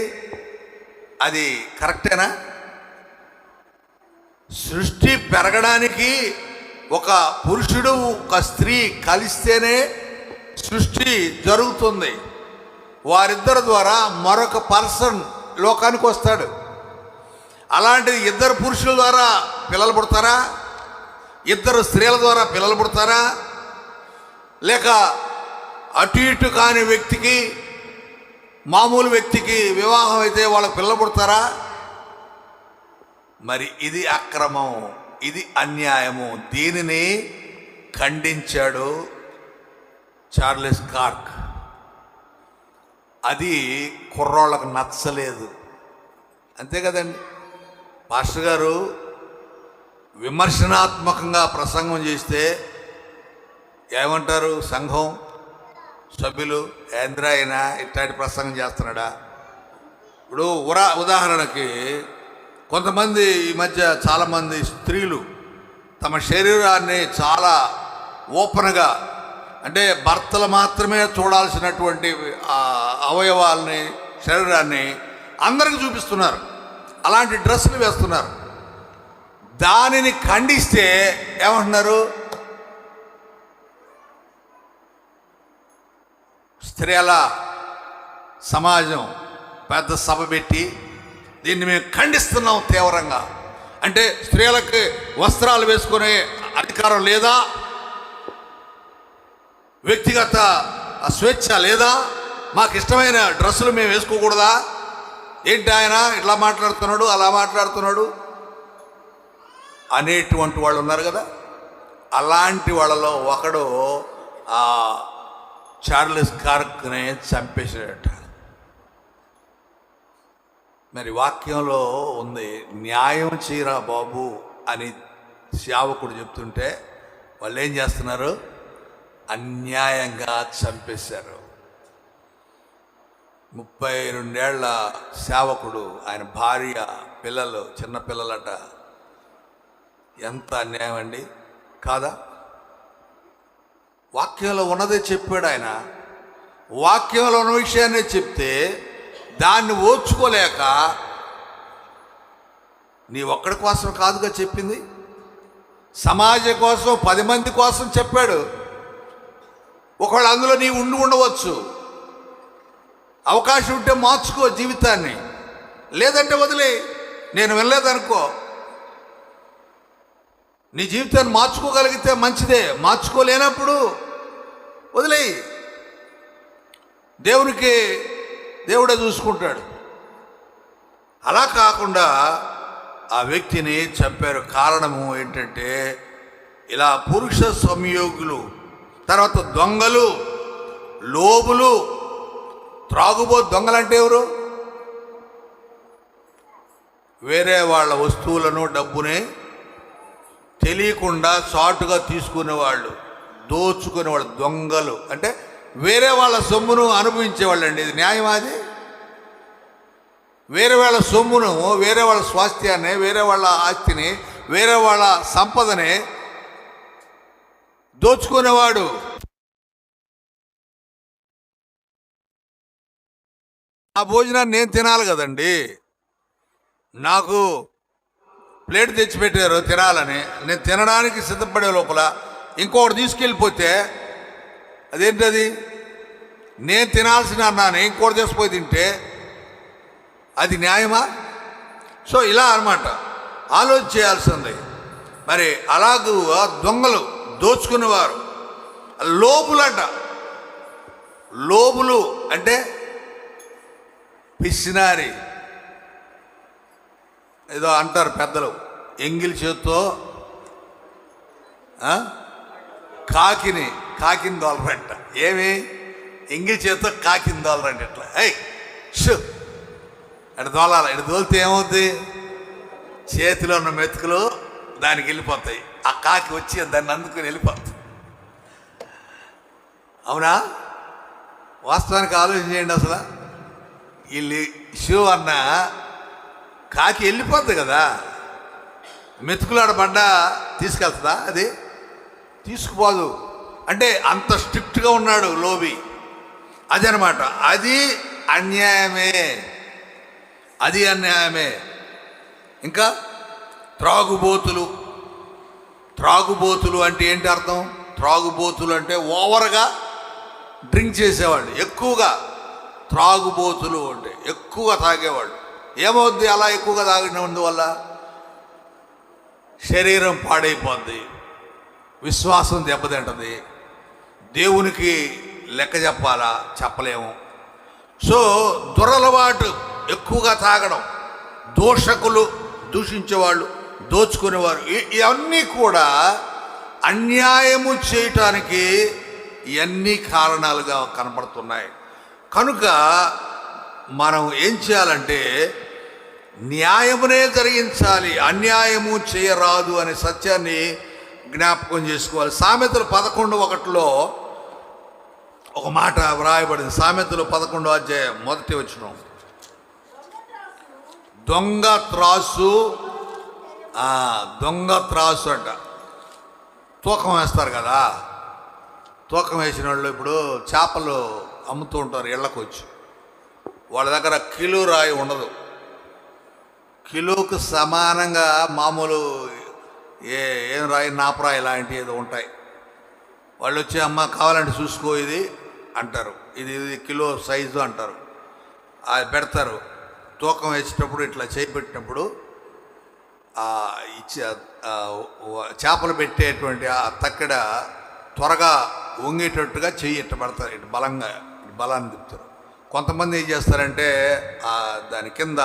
Speaker 1: అది కరెక్టేనా? సృష్టి పెరగడానికి ఒక పురుషుడు ఒక స్త్రీ కలిస్తేనే సృష్టి జరుగుతుంది. వారిద్దరి ద్వారా మరొక పర్సన్ లోకానికి వస్తాడు. అలాంటిది ఇద్దరు పురుషుల ద్వారా పిల్లలు పుడతారా? ఇద్దరు స్త్రీల ద్వారా పిల్లలు పుడతారా, లేక అటు ఇటు కాని వ్యక్తికి, మామూలు వ్యక్తికి వివాహం అయితే వాళ్ళకి పిల్లలు పుడతారా? మరి ఇది అక్రమం, ఇది అన్యాయము. దీనిని ఖండించాడు చార్లెస్ కార్క్. అది కుర్రోళ్ళకు నచ్చలేదు, అంతే కదండి. పాస్టర్ గారు విమర్శనాత్మకంగా ప్రసంగం చేస్తే ఏమంటారు సంఘం సభ్యులు? ఏంద్రా అయినా ఇట్లాంటి ప్రసంగం చేస్తున్నాడా? ఇప్పుడు ఉదాహరణకి కొంతమంది ఈ మధ్య చాలామంది స్త్రీలు తమ శరీరాన్ని చాలా ఓపెన్గా, అంటే భర్తలు మాత్రమే చూడాల్సినటువంటి అవయవాల్ని, శరీరాన్ని అందరికీ చూపిస్తున్నారు, అలాంటి డ్రెస్సులు వేస్తున్నారు. దానిని ఖండిస్తే ఏమంటున్నారు? స్త్రీల సమాజం పెద్ద సభ పెట్టి దీన్ని మేము ఖండిస్తున్నాం తీవ్రంగా. అంటే స్త్రీలకు వస్త్రాలు వేసుకునే అధికారం లేదా? వ్యక్తిగత స్వేచ్ఛ లేదా? మాకు ఇష్టమైన డ్రెస్సులు మేము వేసుకోకూడదా? ఏంటి ఆయన ఇట్లా మాట్లాడుతున్నాడు, అలా మాట్లాడుతున్నాడు అనేటువంటి వాళ్ళు ఉన్నారు కదా. అలాంటి వాళ్ళలో ఒకడు ఆ చార్లెస్ కార్క్ని చంపేశాడట. మరి వాక్యంలో ఉంది, న్యాయం చేయరా బాబు అని సేవకుడు చెప్తుంటే వాళ్ళు ఏం చేస్తున్నారు? అన్యాయంగా చంపేశారు. 32 ఏళ్ల సేవకుడు, ఆయన భార్య, పిల్లలు, చిన్న పిల్లలట. ఎంత అన్యాయం అండి, కాదా? వాక్యంలో ఉన్నదే చెప్పాడు ఆయన. వాక్యంలో ఉన్న విషయాన్ని చెప్తే దాన్ని ఓర్చుకోలేక, నీ ఒక్కడి కోసం కాదుగా చెప్పింది, సమాజం కోసం, 10 మంది కోసం చెప్పాడు. ఒకవేళ అందులో నీవు ఉండవచ్చు, అవకాశం ఉంటే మార్చుకో జీవితాన్ని, లేదంటే వదిలే. నేను వెళ్ళలేదనుకో, నీ జీవితాన్ని మార్చుకోగలిగితే మంచిదే, మార్చుకోలేనప్పుడు వదిలేయి. దేవుడే చూసుకుంటాడు. అలా కాకుండా ఆ వ్యక్తిని చంపారు. కారణము ఏంటంటే ఇలా పురుష సంయోగులు, తర్వాత దొంగలు, లోబులు, దొంగలంటే ఎవరు? వేరే వాళ్ళ వస్తువులను, డబ్బుని తెలియకుండా చాటుగా తీసుకునేవాళ్ళు, దోచుకునేవాళ్ళు దొంగలు. అంటే వేరే వాళ్ళ సొమ్మును అనుభవించేవాళ్ళు అండి. ఇది న్యాయం? అది వేరే వాళ్ళ సొమ్మును, వేరే వాళ్ళ స్వాస్థ్యాన్ని, వేరే వాళ్ళ ఆస్తిని, వేరే వాళ్ళ సంపదని దోచుకునేవాడు. ఆ భోజనాన్ని నేను తినాలి కదండి. నాకు ప్లేట్ తెచ్చిపెట్టారు తినాలని, నేను తినడానికి సిద్ధపడే లోపల ఇంకొకటి తీసుకెళ్ళిపోతే అదేంటది? నేను తినాల్సిన అన్నాను ఇంకోటి తీసుకుపోయి తింటే అది న్యాయమా? సో ఇలా అన్నమాట, ఆలోచన చేయాల్సింది. మరి అలాగూ దొంగలు, దోచుకునేవారు, లోబులంట. లోబులు అంటే పిసినారి, ఏదో అంటారు పెద్దలు, ఎంగిలి చేత్తో కాకిని దోలరంట. ఏమి ఎంగిలి చేత్తో కాకిని దోలరంట. ఇట్లా షూ అటు దోలాలి. ఇటు దోలితే ఏమవుతుంది? చేతిలో ఉన్న మెతుకులు దానికి వెళ్ళిపోతాయి, ఆ కాకి వచ్చి దాన్ని అందుకుని వెళ్ళిపోతుంది. అవునా? వాస్తవానికి ఆలోచన చేయండి. అసలు వీళ్ళు షూ అన్న కాకి వెళ్ళిపోద్ది కదా, మెతుకులాడబడ్డా తీసుకెళ్తుందా? అది తీసుకుపోదు. అంటే అంత స్ట్రిక్ట్గా ఉన్నాడు లోబి. అదనమాట. అది అన్యాయమే, అది అన్యాయమే. ఇంకా త్రాగుబోతులు అంటే ఏంటి అర్థం? త్రాగుబోతులు అంటే ఓవర్గా డ్రింక్ చేసేవాళ్ళు, ఎక్కువగా త్రాగుబోతులు అంటే ఎక్కువగా తాగేవాళ్ళు. ఏమవుద్ది అలా ఎక్కువగా తాగినందువల్ల? శరీరం పాడైపోద్ది, విశ్వాసం దెబ్బతింటది, దేవునికి లెక్క చెప్పాలా చెప్పలేము. సో దురలవాటు ఎక్కువగా తాగడం, దూషకులు, దూషించేవాళ్ళు, దోచుకునేవారు, ఇవన్నీ కూడా అన్యాయము చేయటానికి ఇవన్నీ కారణాలుగా కనపడుతున్నాయి. కనుక మనం ఏం చేయాలంటే న్యాయమునే జరిగించాలి, అన్యాయము చేయరాదు అనే సత్యాన్ని జ్ఞాపకం చేసుకోవాలి. సామెతలు 11:1 ఒక మాట వ్రాయబడింది. సామెతలు 11వ అధ్యాయం 1వ వచనం. దొంగ త్రాసు అంట. తూకం వేస్తారు కదా, తూకం వేసిన వాళ్ళు ఇప్పుడు చేపలు అమ్ముతూ ఉంటారు ఇళ్ళకు వచ్చి. వాళ్ళ దగ్గర కిలో రాయి ఉండదు, కిలోకు సమానంగా మామూలు ఏం రాయి, నాపరాయి లాంటివి ఏదో ఉంటాయి. వాళ్ళు వచ్చి అమ్మ కావాలంటే చూసుకో ఇది అంటారు, ఇది కిలో సైజు అంటారు. అది పెడతారు. తూకం వేసేటప్పుడు ఇట్లా చేయి పెట్టినప్పుడు చేపలు పెట్టేటువంటి ఆ తక్కడ త్వరగా వంగేటట్టుగా చెయ్యి ఇట్ట పెడతారు, ఇటు బలంగా, ఇటు బలాన్ని తిప్పుతారు. కొంతమంది ఏం చేస్తారంటే దాని కింద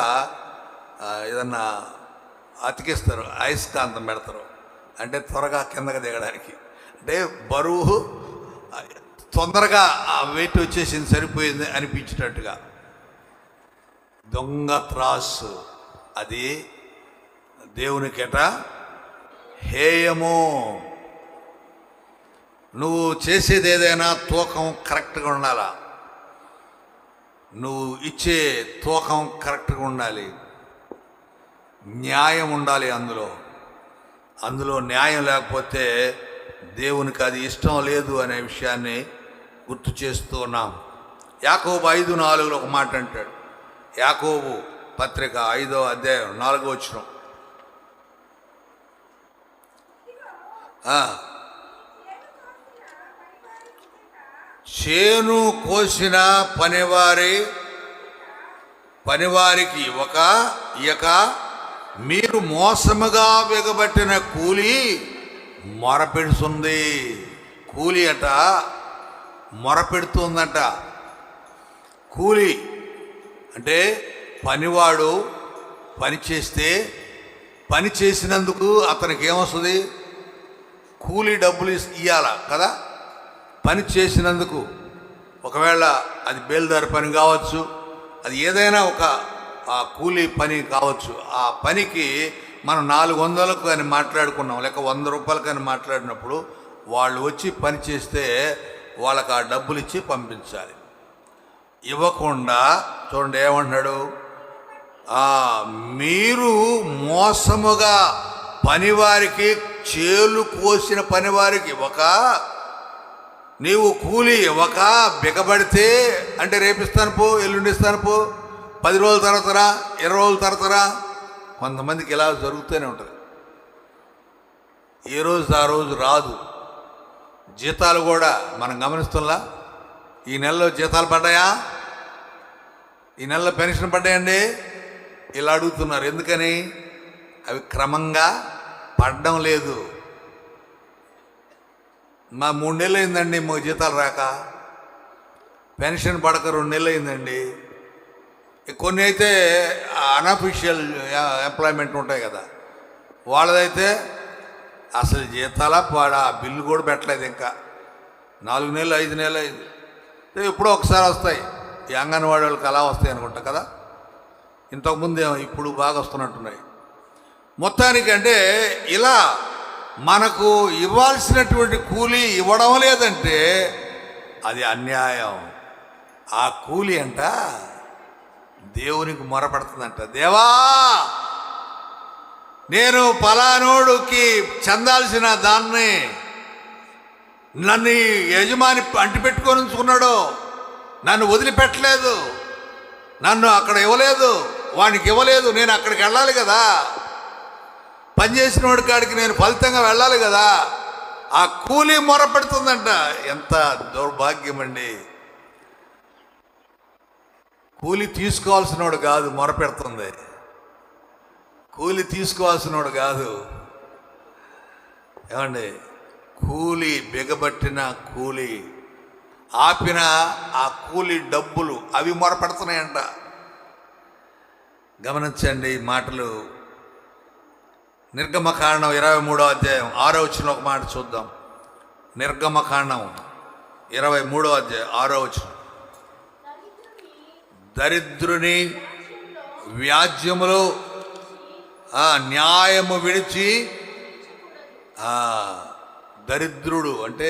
Speaker 1: ఏదన్నా అతికిస్తారు, అయస్కాంతం పెడతారు, అంటే త్వరగా కిందకి దిగడానికి. అంటే బరువు తొందరగా ఆ వెయిట్ వచ్చేసింది, సరిపోయింది అనిపించేటట్టుగా. దొంగ త్రాసు అది దేవునికేట హేయము. నువ్వు చేసేది ఏదైనా తూకం కరెక్ట్గా ఉండాలా, నువ్వు ఇచ్చే తూకం కరెక్ట్గా ఉండాలి, న్యాయం ఉండాలి. అందులో న్యాయం లేకపోతే దేవునికి అది ఇష్టం లేదు అనే విషయాన్ని గుర్తు చేస్తూ ఉన్నాం. యాకోబు 5:4 ఒక మాట అంటాడు. యాకోబు పత్రిక 5వ అధ్యాయం 4వ వచనం. చేను కోసిన పనివారికి ఇక మీరు మోసముగా వెగబట్టిన కూలి మొరపెడుతుంది. కూలి అట మొరపెడుతుందంట. కూలి అంటే పనివాడు పని చేస్తే పని చేసినందుకు అతనికి ఏమొస్తుంది? కూలీ డబ్బులు ఇవ్వాల కదా. పని చేసినందుకు, ఒకవేళ అది బేల్దారి పని కావచ్చు, అది ఏదైనా ఒక కూలీ పని కావచ్చు. ఆ పనికి మనం 400కు అని మాట్లాడుకున్నాం, లేక 100 రూపాయలకు అని మాట్లాడినప్పుడు వాళ్ళు వచ్చి పని చేస్తే వాళ్ళకి ఆ డబ్బులు ఇచ్చి పంపించాలి. ఇవ్వకుండా చూడండి ఏమంటున్నాడు, మీరు మోసముగా పనివారికి, చేలు కోసిన పనివారికి నీవు కూలి బిగబడితే, అంటే రేపిస్తాను పో, ఎల్లుండిస్తాను పో, 10 రోజుల తరతరా, 20 రోజుల తరతరా. కొంతమందికి ఇలా జరుగుతూనే ఉంటుంది. ఏ రోజు ఆ రోజు రాదు. జీతాలు కూడా మనం గమనిస్తున్నా. ఈ నెలలో జీతాలు పడ్డాయా, ఈ నెలలో పెన్షన్ పడ్డాయండి, ఇలా అడుగుతున్నారు. ఎందుకని? అవి క్రమంగా పడడం లేదు. మా 3 నెలలు అయిందండి మాకు జీతాలు రాక, పెన్షన్ పడక 2 నెలలు అయిందండి. కొన్ని అయితే అన్అఫీషియల్ ఎంప్లాయ్మెంట్ ఉంటాయి కదా, వాళ్ళదైతే అసలు జీతాలా బిల్లు కూడా పెట్టలేదు. ఇంకా 4 నెలలు 5 నెలలు అయింది. ఎప్పుడో ఒకసారి వస్తాయి. ఈ అంగన్వాడీ వాళ్ళకి అలా వస్తాయి అనుకుంటా కదా. ఇంతకుముందు ఇప్పుడు బాగా వస్తున్నట్టున్నాయి. మొత్తానికి అంటే ఇలా మనకు ఇవ్వాల్సినటువంటి కూలీ ఇవ్వడం లేదంటే అది అన్యాయం. ఆ కూలీ అంట దేవునికి మొరపెడుతుందంట. దేవా, నేను పలానోడుకి చెందాల్సిన దాన్ని నన్ను యజమాని అంటిపెట్టుకొని ఉంచుకున్నాడు, నన్ను వదిలిపెట్టలేదు, నన్ను అక్కడ ఇవ్వలేదు, వానికి ఇవ్వలేదు. నేను అక్కడికి వెళ్ళాలి కదా, పనిచేసిన వాడి కాడికి నేను ఫలితంగా వెళ్ళాలి కదా. ఆ కూలీ మొరపెడుతుందంట. ఎంత దౌర్భాగ్యం అండి. కూలి తీసుకోవాల్సిన వాడు కాదు మొరపెడుతుంది, కూలి తీసుకోవాల్సిన వాడు కాదు. ఏమండి, కూలి బిగబట్టిన కూలి ఆపిన ఆ కూలి డబ్బులు అవి మొరపెడుతున్నాయంట. గమనించండి ఈ మాటలు. నిర్గమకాండం 23వ అధ్యాయం 6వ వచనం ఒక మాట చూద్దాం. నిర్గమకాండం 23వ అధ్యాయం 6వ వచనం. దరిద్రుని వ్యాజ్యములో న్యాయము విడిచి, దరిద్రుడు అంటే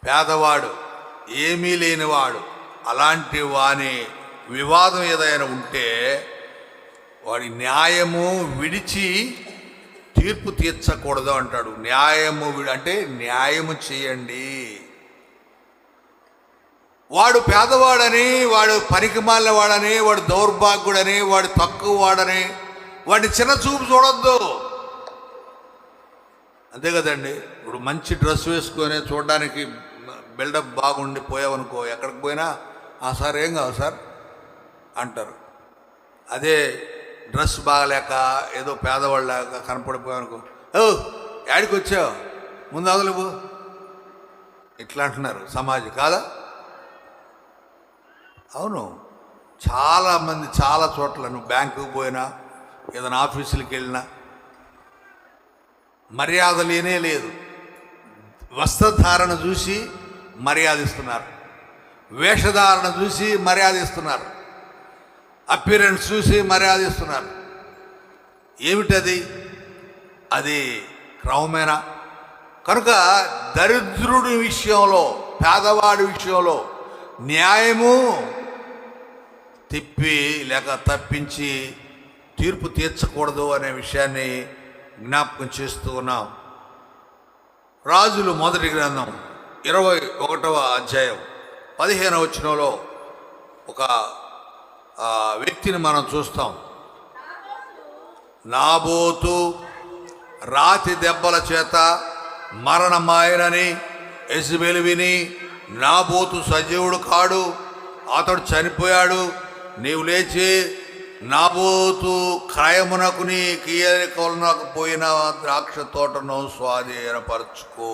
Speaker 1: పేదవాడు ఏమీ లేనివాడు, అలాంటి వాని వివాదం ఏదైనా ఉంటే వాడి న్యాయము విడిచి తీర్పు తీర్చకూడదు అంటాడు. న్యాయము అంటే న్యాయము చేయండి. వాడు పేదవాడని, వాడు పనికిమాలిన వాడని, వాడు దౌర్భాగ్యుడని, వాడు తక్కువ వాడని వాడిని చిన్న చూపు చూడొద్దు. అంతే కదండి. ఇప్పుడు మంచి డ్రెస్ వేసుకొని చూడడానికి బిల్డప్ బాగుండి పోయావనుకో, ఎక్కడికి పోయినా సార్ ఏం కావాలి సార్ అంటారు. అదే డ్రెస్ బాగలేక ఏదో పేదవాళ్ళలాగా కనపడిపోయావనుకో, యాడికి వచ్చావు, ముందు అదలుపు, ఇట్లా అంటున్నారు సమాజం కాదా? అవును, చాలామంది చాలా చోట్ల నువ్వు బ్యాంకుకి పోయినా ఏదైనా ఆఫీసులకు వెళ్ళినా మర్యాద లేనే లేదు. వస్త్రధారణ చూసి మర్యాద ఇస్తున్నారు, వేషధారణ చూసి మర్యాద ఇస్తున్నారు, అపిరెన్స్ చూసి మర్యాద ఇస్తున్నారు. ఏమిటది? అది క్రమమేనా? కనుక దరిద్రుడి విషయంలో, పేదవాడి విషయంలో న్యాయము తిప్పి లేక తప్పించి తీర్పు తీర్చకూడదు అనే విషయాన్ని జ్ఞాపకం చేస్తూ ఉన్నాం. రాజులు మొదటి గ్రంథం 21వ అధ్యాయం 15వ వచనంలో ఒక వ్యక్తిని మనం చూస్తాం. నాబోతు రాతి దెబ్బల చేత మరణమాయనని యెజెబెలు విని, నాబోతు సజీవుడు కాడు, అతడు చనిపోయాడు, నీవు లేచి నాబోతు క్రయమునకు నీ కీయకొనకపోయిన ద్రాక్ష తోటను స్వాధీనపరచుకో.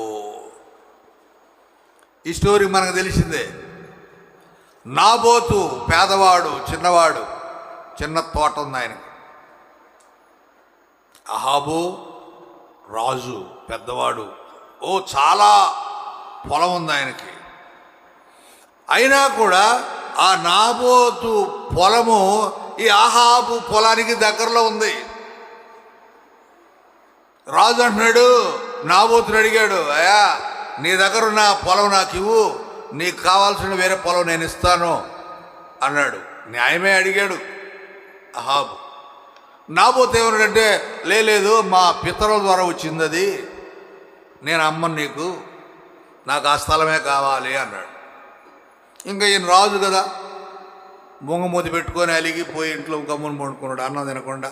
Speaker 1: ఈ స్టోరీ మనకు తెలిసిందే. నాబోతు పేదవాడు, చిన్నవాడు, చిన్న తోట ఉంది ఆయనకి. అహాబు రాజు, పెద్దవాడు, చాలా పొలం ఉంది ఆయనకి. అయినా కూడా ఆ నాబోతు పొలము ఈ అహాబు పొలానికి దగ్గరలో ఉంది. రాజు అంటున్నాడు, నాబోతుని అడిగాడు, అయ్యా నీ దగ్గర ఉన్న పొలం నాకు ఇవ్వు, నీకు కావాల్సిన వేరే పొలం నేను ఇస్తాను అన్నాడు. న్యాయమే అడిగాడు అహాబు. నాబోతు ఏమన్నాడంటే, లేదు మా పితరుల ద్వారా వచ్చింది అది, నేను అమ్మను నీకు, నాకు ఆ స్థలమే కావాలి అన్నాడు. ఇంకా ఈయన రాజు కదా, బొంగమూతి పెట్టుకొని అలిగిపోయి ఇంట్లో గమ్మును పండుకున్నాడు, అన్నం తినకుండా,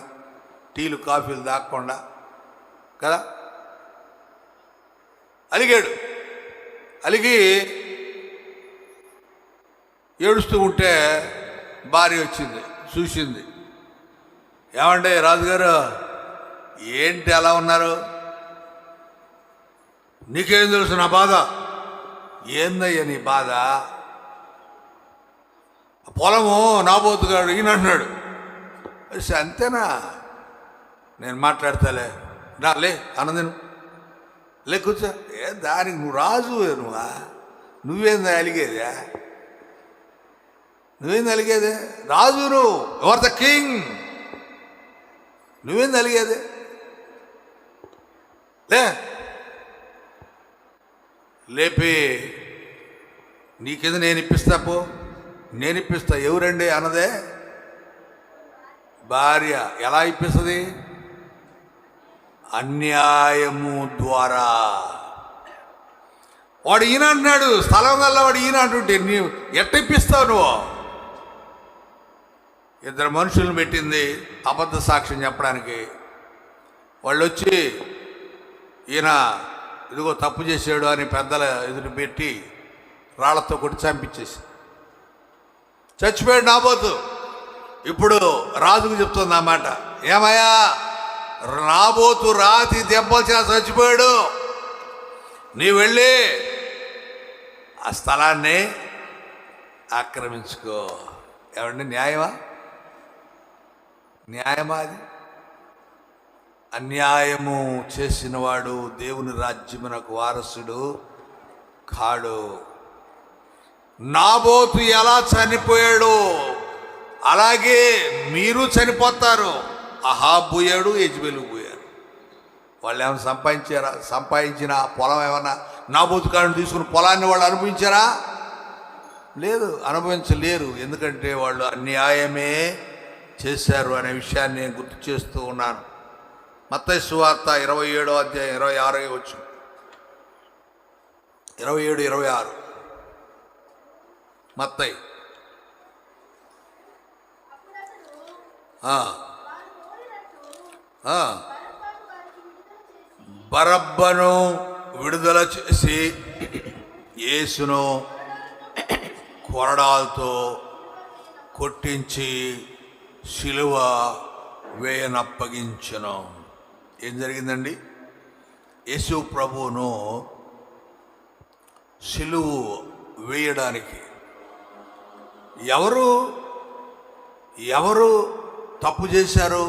Speaker 1: టీలు కాఫీలు తాగకుండా కదా. అలిగాడు. అలిగి ఏడుస్తూ ఉంటే భార్య వచ్చింది, చూసింది. ఏమంటే రాజుగారు ఏంటి అలా ఉన్నారు, నీకేం తెలుసు నా బాధ? ఏందయ్యా నీ బాధ? పొలము నాబోతుగాడు ఈయన అంటున్నాడు. అంతేనా, నేను మాట్లాడతాలే, లే అన్నదిను, లే కూర్చో. దానికి నువ్వు రాజు, నువ్వేందా అలిగేదా? నువ్వేంది అలిగేదే? రాజు నువ్వు, యువర్ ద కింగ్, నువ్వేంది అలిగేదే? లేపి నీకేదో నేను ఇప్పిస్తా, పో నేను ఇప్పిస్తా. ఎవరండి అన్నదే భార్య. ఎలా ఇప్పిస్తుంది? అన్యాయము ద్వారా. వాడు ఈయన అంటున్నాడు, స్థలం వల్ల వాడు ఈయన అంటుంటే నీవు ఎట్ట ఇప్పిస్తావు? నువ్వు ఇద్దరు మనుషులను పెట్టింది అబద్ధ సాక్ష్యం చెప్పడానికి. వాళ్ళు వచ్చి ఈయన ఇదిగో తప్పు చేసాడు అని పెద్దల ఎదురు పెట్టి రాళ్లతో కొట్టి చంపించేసి చచ్చిపోయాడు నాబోతు. ఇప్పుడు రాజుకు చెప్తుంది అన్నమాట, ఏమయ్యా నాబోతు రాతి దెబ్బలు చేసి చచ్చిపోయాడు. నీ వెళ్ళి ఆ స్థలాన్ని ఆక్రమించుకో. ఏమండి, న్యాయమా? న్యాయమా అది? అన్యాయము చేసినవాడు దేవుని రాజ్యమునకు వారసుడు కాడు. నాబోతు ఎలా చనిపోయాడు అలాగే మీరు చనిపోతారు. అహాబు పోయాడు, యెజెబెలు పోయారు. వాళ్ళు ఏమైనా సంపాదించారా? సంపాదించిన పొలం ఏమన్నా నాబోతు కాడిని తీసుకుని పొలాన్ని వాళ్ళు అనుభవించారా? లేదు, అనుభవించలేరు. ఎందుకంటే వాళ్ళు అన్యాయమే చేశారు అనే విషయాన్ని నేను గుర్తు చేస్తూ ఉన్నాను. మత్తయి సువార్త 27వ అధ్యాయం 26 వచ్చు, 27, 26 మత్తయి. బరబ్బను విడుదల చేసి యేసును కొరడాలతో కొట్టించి శిలువ వేయనప్పగించెను. ఏం జరిగిందండి? యేసు ప్రభువును శిలువ వేయడానికి ఎవరు తప్పు చేశారు?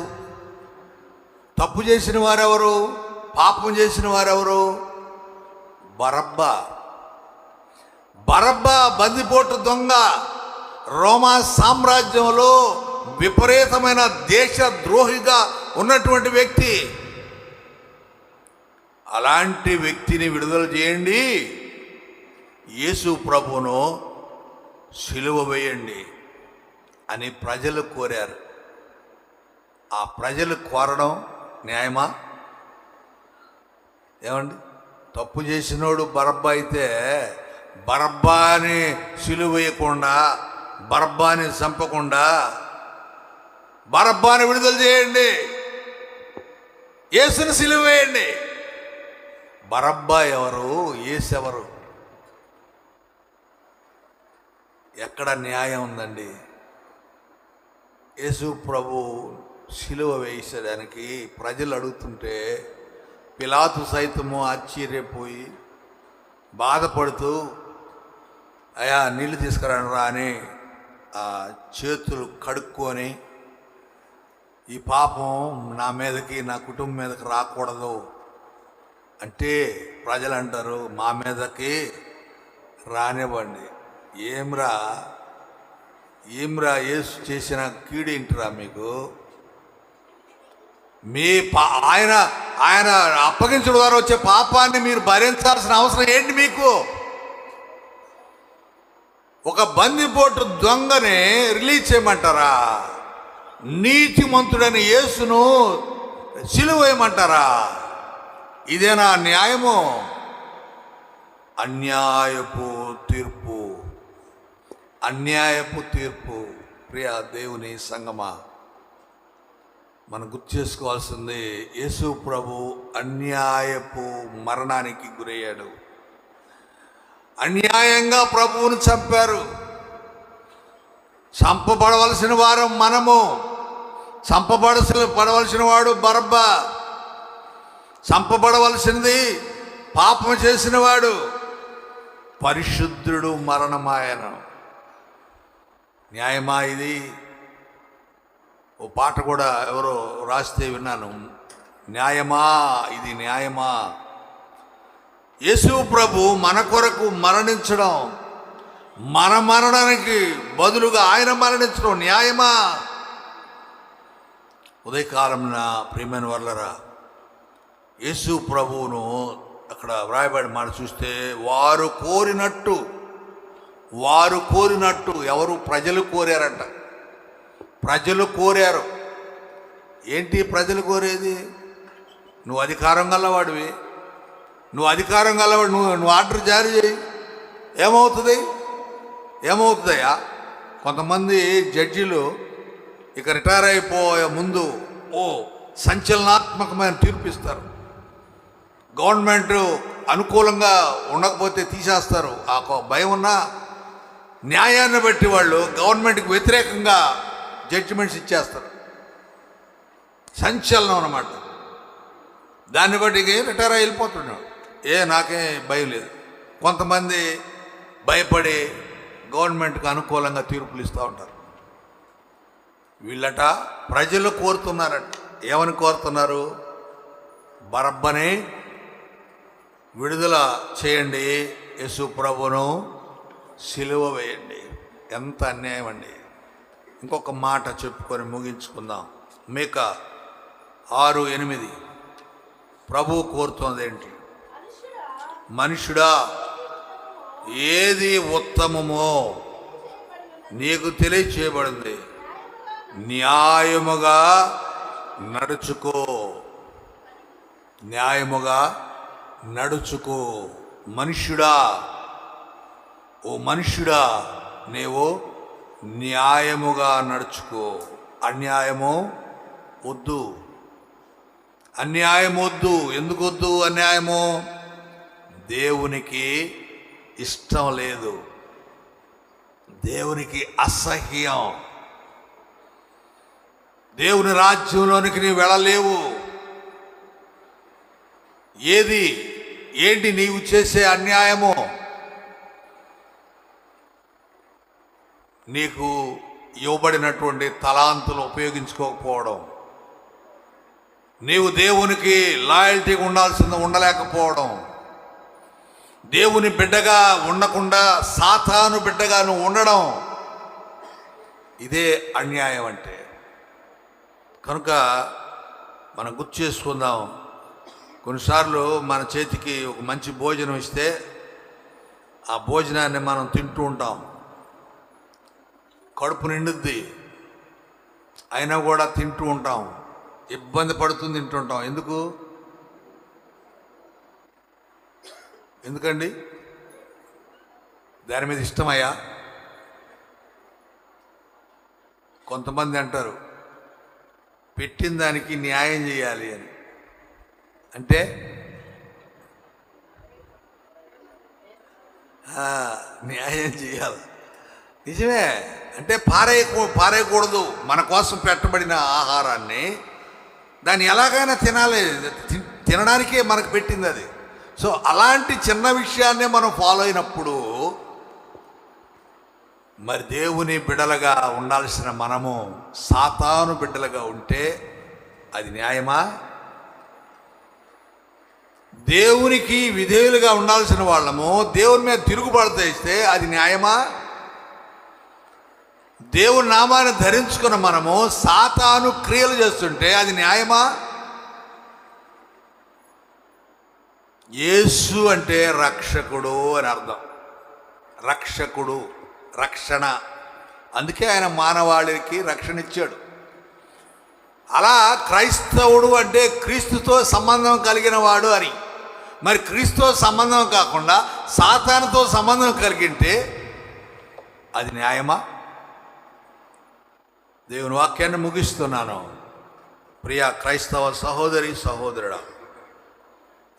Speaker 1: తప్పు చేసిన వారెవరు? పాపం చేసిన వారెవరు? బరబ్బా. బరబ్బా బందిపోటు దొంగ, రోమా సామ్రాజ్యంలో విపరీతమైన దేశద్రోహిగా ఉన్నటువంటి వ్యక్తి. అలాంటి వ్యక్తిని విడుదల చేయండి, యేసు ప్రభువును సిలువ వేయండి అని ప్రజలు కోరారు. ఆ ప్రజలు కోరడం న్యాయమా? ఏమండి, తప్పు చేసినోడు బరబ్బా అయితే బరబ్బాని సిలువ వేయకుండా, బరబ్బాని చంపకుండా బరబ్బాని విడుదల చేయండి, యేసుని సిలువ వేయండి. బరబ్బా ఎవరు? యేసు ఎవరు? ఎక్కడ న్యాయం ఉందండి? యేసు ప్రభు సిలువ వేయించడానికి ప్రజలు అడుగుతుంటే పిలాతు సైతము ఆశ్చర్యపోయి బాధపడుతూ, అయ్యా నీళ్ళు తీసుకురానరా అని ఆ చేతులు కడుక్కొని, ఈ పాపం నా మీదకి, నా కుటుంబం మీదకి రాకూడదు అంటే ప్రజలు అంటారు, మా మీదకి రానివ్వండి. ఏమ్రా యేసు చేసిన కీడేంటిరా మీకు? మీ ఆయన అప్పగించడం ద్వారా వచ్చే పాపాన్ని మీరు భరించాల్సిన అవసరం ఏంటి మీకు? ఒక బందిపోటు దొంగని రిలీజ్ చేయమంటారా? నీతిమంతుడని యేసును సిలువ వేయమంటారా? ఇదేనా న్యాయము? అన్యాయపు తీర్పు, అన్యాయపు తీర్పు. ప్రియ దేవుని సంగమా, మనం గుర్తు చేసుకోవాల్సింది, యేసు ప్రభు అన్యాయపు మరణానికి గురయ్యాడు. అన్యాయంగా ప్రభువును చంపారు. చంపబడవలసిన వారు మనము. పడవలసిన వాడు బరబ్బా. చంపబడవలసినది పాపం చేసిన వాడు. పరిశుద్ధుడు మరణమాయన. న్యాయమా ఇది? ఓ పాట కూడా ఎవరో రాస్తే విన్నాను, న్యాయమా ఇది, న్యాయమా? యేసు ప్రభు మన కొరకు మరణించడం, మన మరణానికి బదులుగా ఆయన మరణించడం న్యాయమా? ఉదయకాలంన ప్రియమైన వాళ్ళరా, యేసు ప్రభువును అక్కడ వ్రాయబడి మాట చూస్తే, వారు కోరినట్టు ఎవరు? ప్రజలు కోరారంట. ప్రజలు కోరారు. ఏంటి ప్రజలు కోరేది? నువ్వు అధికారం గలవాడివి, నువ్వు ఆర్డర్ జారీ చేయి. ఏమవుతుందయ్యా? కొంతమంది జడ్జీలు ఇక రిటైర్ అయిపోయే ముందు సంచలనాత్మకమైన తీర్పు ఇస్తారు. గవర్నమెంట్ అనుకూలంగా ఉండకపోతే తీసేస్తారు. ఆ భయం ఉన్న న్యాయాన్ని బట్టి వాళ్ళు గవర్నమెంట్కి వ్యతిరేకంగా జడ్జిమెంట్స్ ఇచ్చేస్తారు. సంచలనం అన్నమాట. దాన్ని బట్టి రిటైర్ అయి వెళ్ళిపోతున్నాడు. నాకేం భయం లేదు. కొంతమంది భయపడి గవర్నమెంట్కి అనుకూలంగా తీర్పులు ఇస్తూ ఉంటారు. వీళ్ళట ప్రజలు కోరుతున్నారట. ఏమని కోరుతున్నారు? బరబ్బని విడుదల చేయండి, యేసు ప్రభును సిలువ వేయండి. ఎంత అన్యాయం అండి. ఇంకొక మాట చెప్పుకొని ముగించుకుందాం. మీకా 6:8 ప్రభువు కోరుతోంది ఏంటి? మనుషుడా, ఏది ఉత్తమమో నీకు తెలియచేయబడింది, న్యాయముగా నడుచుకో, న్యాయముగా నడుచుకో. మనుష్యుడా, ఓ మనుష్యుడా, నీవు న్యాయముగా నడుచుకో. అన్యాయము వద్దు, అన్యాయం వద్దు. ఎందుకు వద్దు అన్యాయము? దేవునికి ఇష్టం లేదు, దేవునికి అసహ్యం. దేవుని రాజ్యంలోనికి నీవు వెళ్ళలేవు. ఏంటి నీవు చేసే అన్యాయము? నీకు ఇవ్వబడినటువంటి తలాంతులు ఉపయోగించుకోకపోవడం, నీవు దేవునికి లాయల్టీగా ఉండలేకపోవడం, దేవుని బిడ్డగా ఉండకుండా సాతాను బిడ్డగా నువ్వు ఉండడం, ఇదే అన్యాయం అంటే. కనుక మనం గుర్తు చేసుకుందాం. కొన్నిసార్లు మన చేతికి ఒక మంచి భోజనం ఇస్తే ఆ భోజనాన్ని మనం తింటూ ఉంటాం, కడుపు నిండుద్ది, అయినా కూడా తింటూ ఉంటాం, ఇబ్బంది పడుతుంది తింటుంటాం. ఎందుకండి? దాని మీద ఇష్టమయ్యా? కొంతమంది అంటారు పెట్టిన దానికి న్యాయం చేయాలి అని. అంటే న్యాయం చేయాలి, నిజమే. అంటే పారేయకూడదు. మన కోసం పెట్టబడిన ఆహారాన్ని దాన్ని ఎలాగైనా తినాలి, తినడానికే మనకు పెట్టింది అది. సో అలాంటి చిన్న విషయాన్నే మనం ఫాలో అయినప్పుడు మరి దేవుని బిడ్డలుగా ఉండాల్సిన మనము సాతాను బిడ్డలుగా ఉంటే అది న్యాయమా? దేవునికి విధేయులుగా ఉండాల్సిన వాళ్ళము దేవుని మీద తిరుగుబాటు చేస్తే అది న్యాయమా? దేవుని నామాన్ని ధరించుకున్న మనము సాతాను క్రియలు చేస్తుంటే అది న్యాయమా? యేసు అంటే రక్షకుడు అని అర్థం. రక్షకుడు, రక్షణ. అందుకే ఆయన మానవాళికి రక్షణ ఇచ్చాడు. అలా క్రైస్తవుడు అంటే క్రీస్తుతో సంబంధం కలిగిన వాడు అని. మరి క్రీస్తుతో సంబంధం కాకుండా సాతానుతో సంబంధం కలిగింటే అది న్యాయమా? దేవుని వాక్యాన్ని ముగిస్తున్నాను. ప్రియ క్రైస్తవ సహోదరి సహోదరుడా,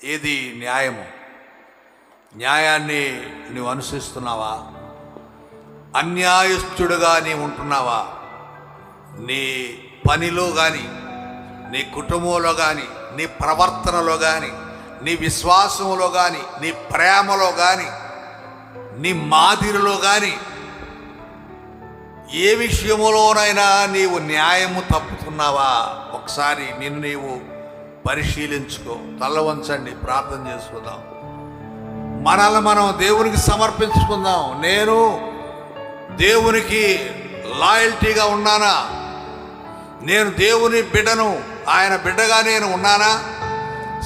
Speaker 1: ఏది న్యాయము? న్యాయాన్ని నువ్వు అనుసరిస్తున్నావా? అన్యాయస్తుడుగా నీవు ఉంటున్నావా? నీ పనిలో కానీ, నీ కుటుంబంలో కానీ, నీ ప్రవర్తనలో కానీ, నీ విశ్వాసంలో కానీ, నీ ప్రేమలో కానీ, నీ మాదిరిలో కానీ ఏ విషయంలోనైనా నీవు న్యాయము తప్పుతున్నావా? ఒకసారి నిన్ను నీవు పరిశీలించుకో. తల వంచండి, ప్రార్థన చేసుకుందాం. మనల్ని మనం దేవునికి సమర్పించుకుందాం. నేను దేవునికి లాయల్టీగా ఉన్నానా? నేను దేవుని బిడ్డను, ఆయన బిడ్డగా నేను ఉన్నానా?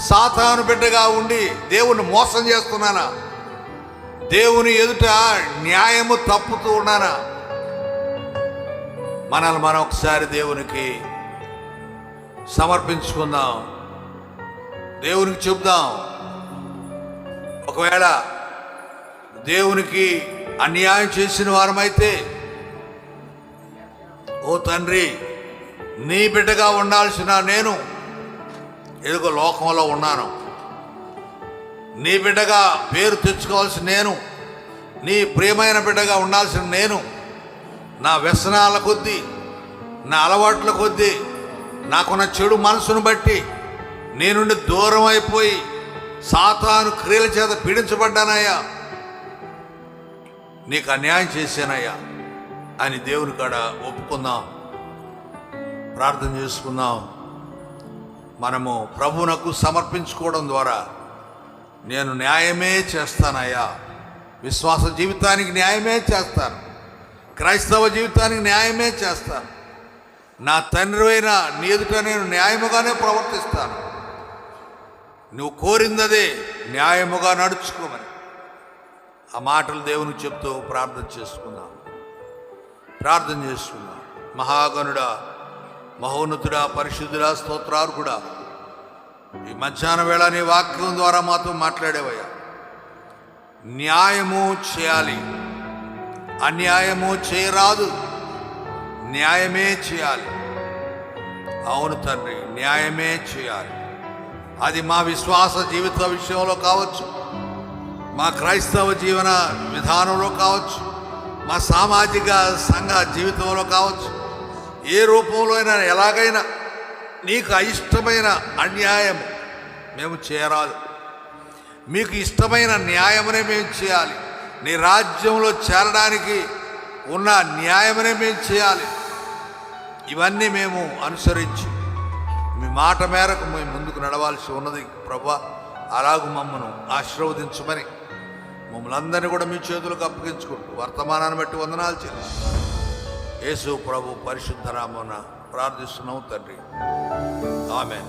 Speaker 1: సాతాను బిడ్డగా ఉండి దేవుని మోసం చేస్తున్నానా? దేవుని ఎదుట న్యాయము తప్పుతూ ఉన్నానా? మనల్ని మనం ఒకసారి దేవునికి సమర్పించుకుందాం, దేవునికి చెప్దాం. ఒకవేళ దేవునికి అన్యాయం చేసిన వారమైతే, ఓ తండ్రి, నీ బిడ్డగా ఉండాల్సిన నేను ఎదుగో లోకంలో ఉన్నాను, నీ బిడ్డగా పేరు తెచ్చుకోవాల్సిన నేను, నీ ప్రియమైన బిడ్డగా ఉండాల్సిన నేను, నా వ్యసనాల కొద్దీ, నా అలవాట్ల కొద్దీ, నాకున్న చెడు మనసును బట్టి నీ నుండి దూరం అయిపోయి సాతాను క్రియల చేత పీడించబడ్డానయ్యా, నీకు అన్యాయం చేశానయ్యా అని దేవుని కాడ ఒప్పుకుందాం, ప్రార్థన చేసుకుందాం. మనము ప్రభువునకు సమర్పించుకోవడం ద్వారా నేను న్యాయమే చేస్తానయ్యా, విశ్వాస జీవితానికి న్యాయమే చేస్తాను, క్రైస్తవ జీవితానికి న్యాయమే చేస్తాను, నా తండ్రి అయిన నీ ఎదుట నేను న్యాయముగానే ప్రవర్తిస్తాను, నువ్వు కోరిందదే న్యాయముగా నడుచుకోమని ఆ మాటలు దేవునికి చెప్తూ ప్రార్థన చేసుకుందాం. మహాగణుడా, మహోన్నతుడా, పరిశుద్ధుడా, స్తోత్రార్హుడా, ఈ మధ్యాహ్న వేళ నీ వాక్యం ద్వారా మాతో మాట్లాడేవయ్యా. న్యాయము చేయాలి, అన్యాయము చేయరాదు, న్యాయమే చేయాలి. అవును తండ్రి, న్యాయమే చేయాలి. అది మా విశ్వాస జీవిత విషయంలో కావచ్చు, మా క్రైస్తవ జీవన విధానంలో కావచ్చు, మా సామాజిక సంఘ జీవితంలో కావచ్చు, ఏ రూపంలో అయినా ఎలాగైనా నీకు అయిష్టమైన అన్యాయం మేము చేయరాదు. మీకు ఇష్టమైన న్యాయమనే మేము చేయాలి. నీ రాజ్యంలో చేరడానికి ఉన్న న్యాయమనే మేము చేయాలి. ఇవన్నీ మేము అనుసరించి మీ మాట మేరకు మేము ముందుకు నడవాల్సి ఉన్నది ప్రభువా. అలాగూ మమ్మను ఆశీర్వదించమని మమ్మల్ని అందరినీ కూడా మీ చేతులకు అప్పగించుకుంటూ వర్తమానాన్ని బట్టి వందనాలు చెల్లిస్తూ యేసు ప్రభు పరిశుద్ధ నామమున ప్రార్థిస్తున్నాము తండ్రి. ఆమేన్.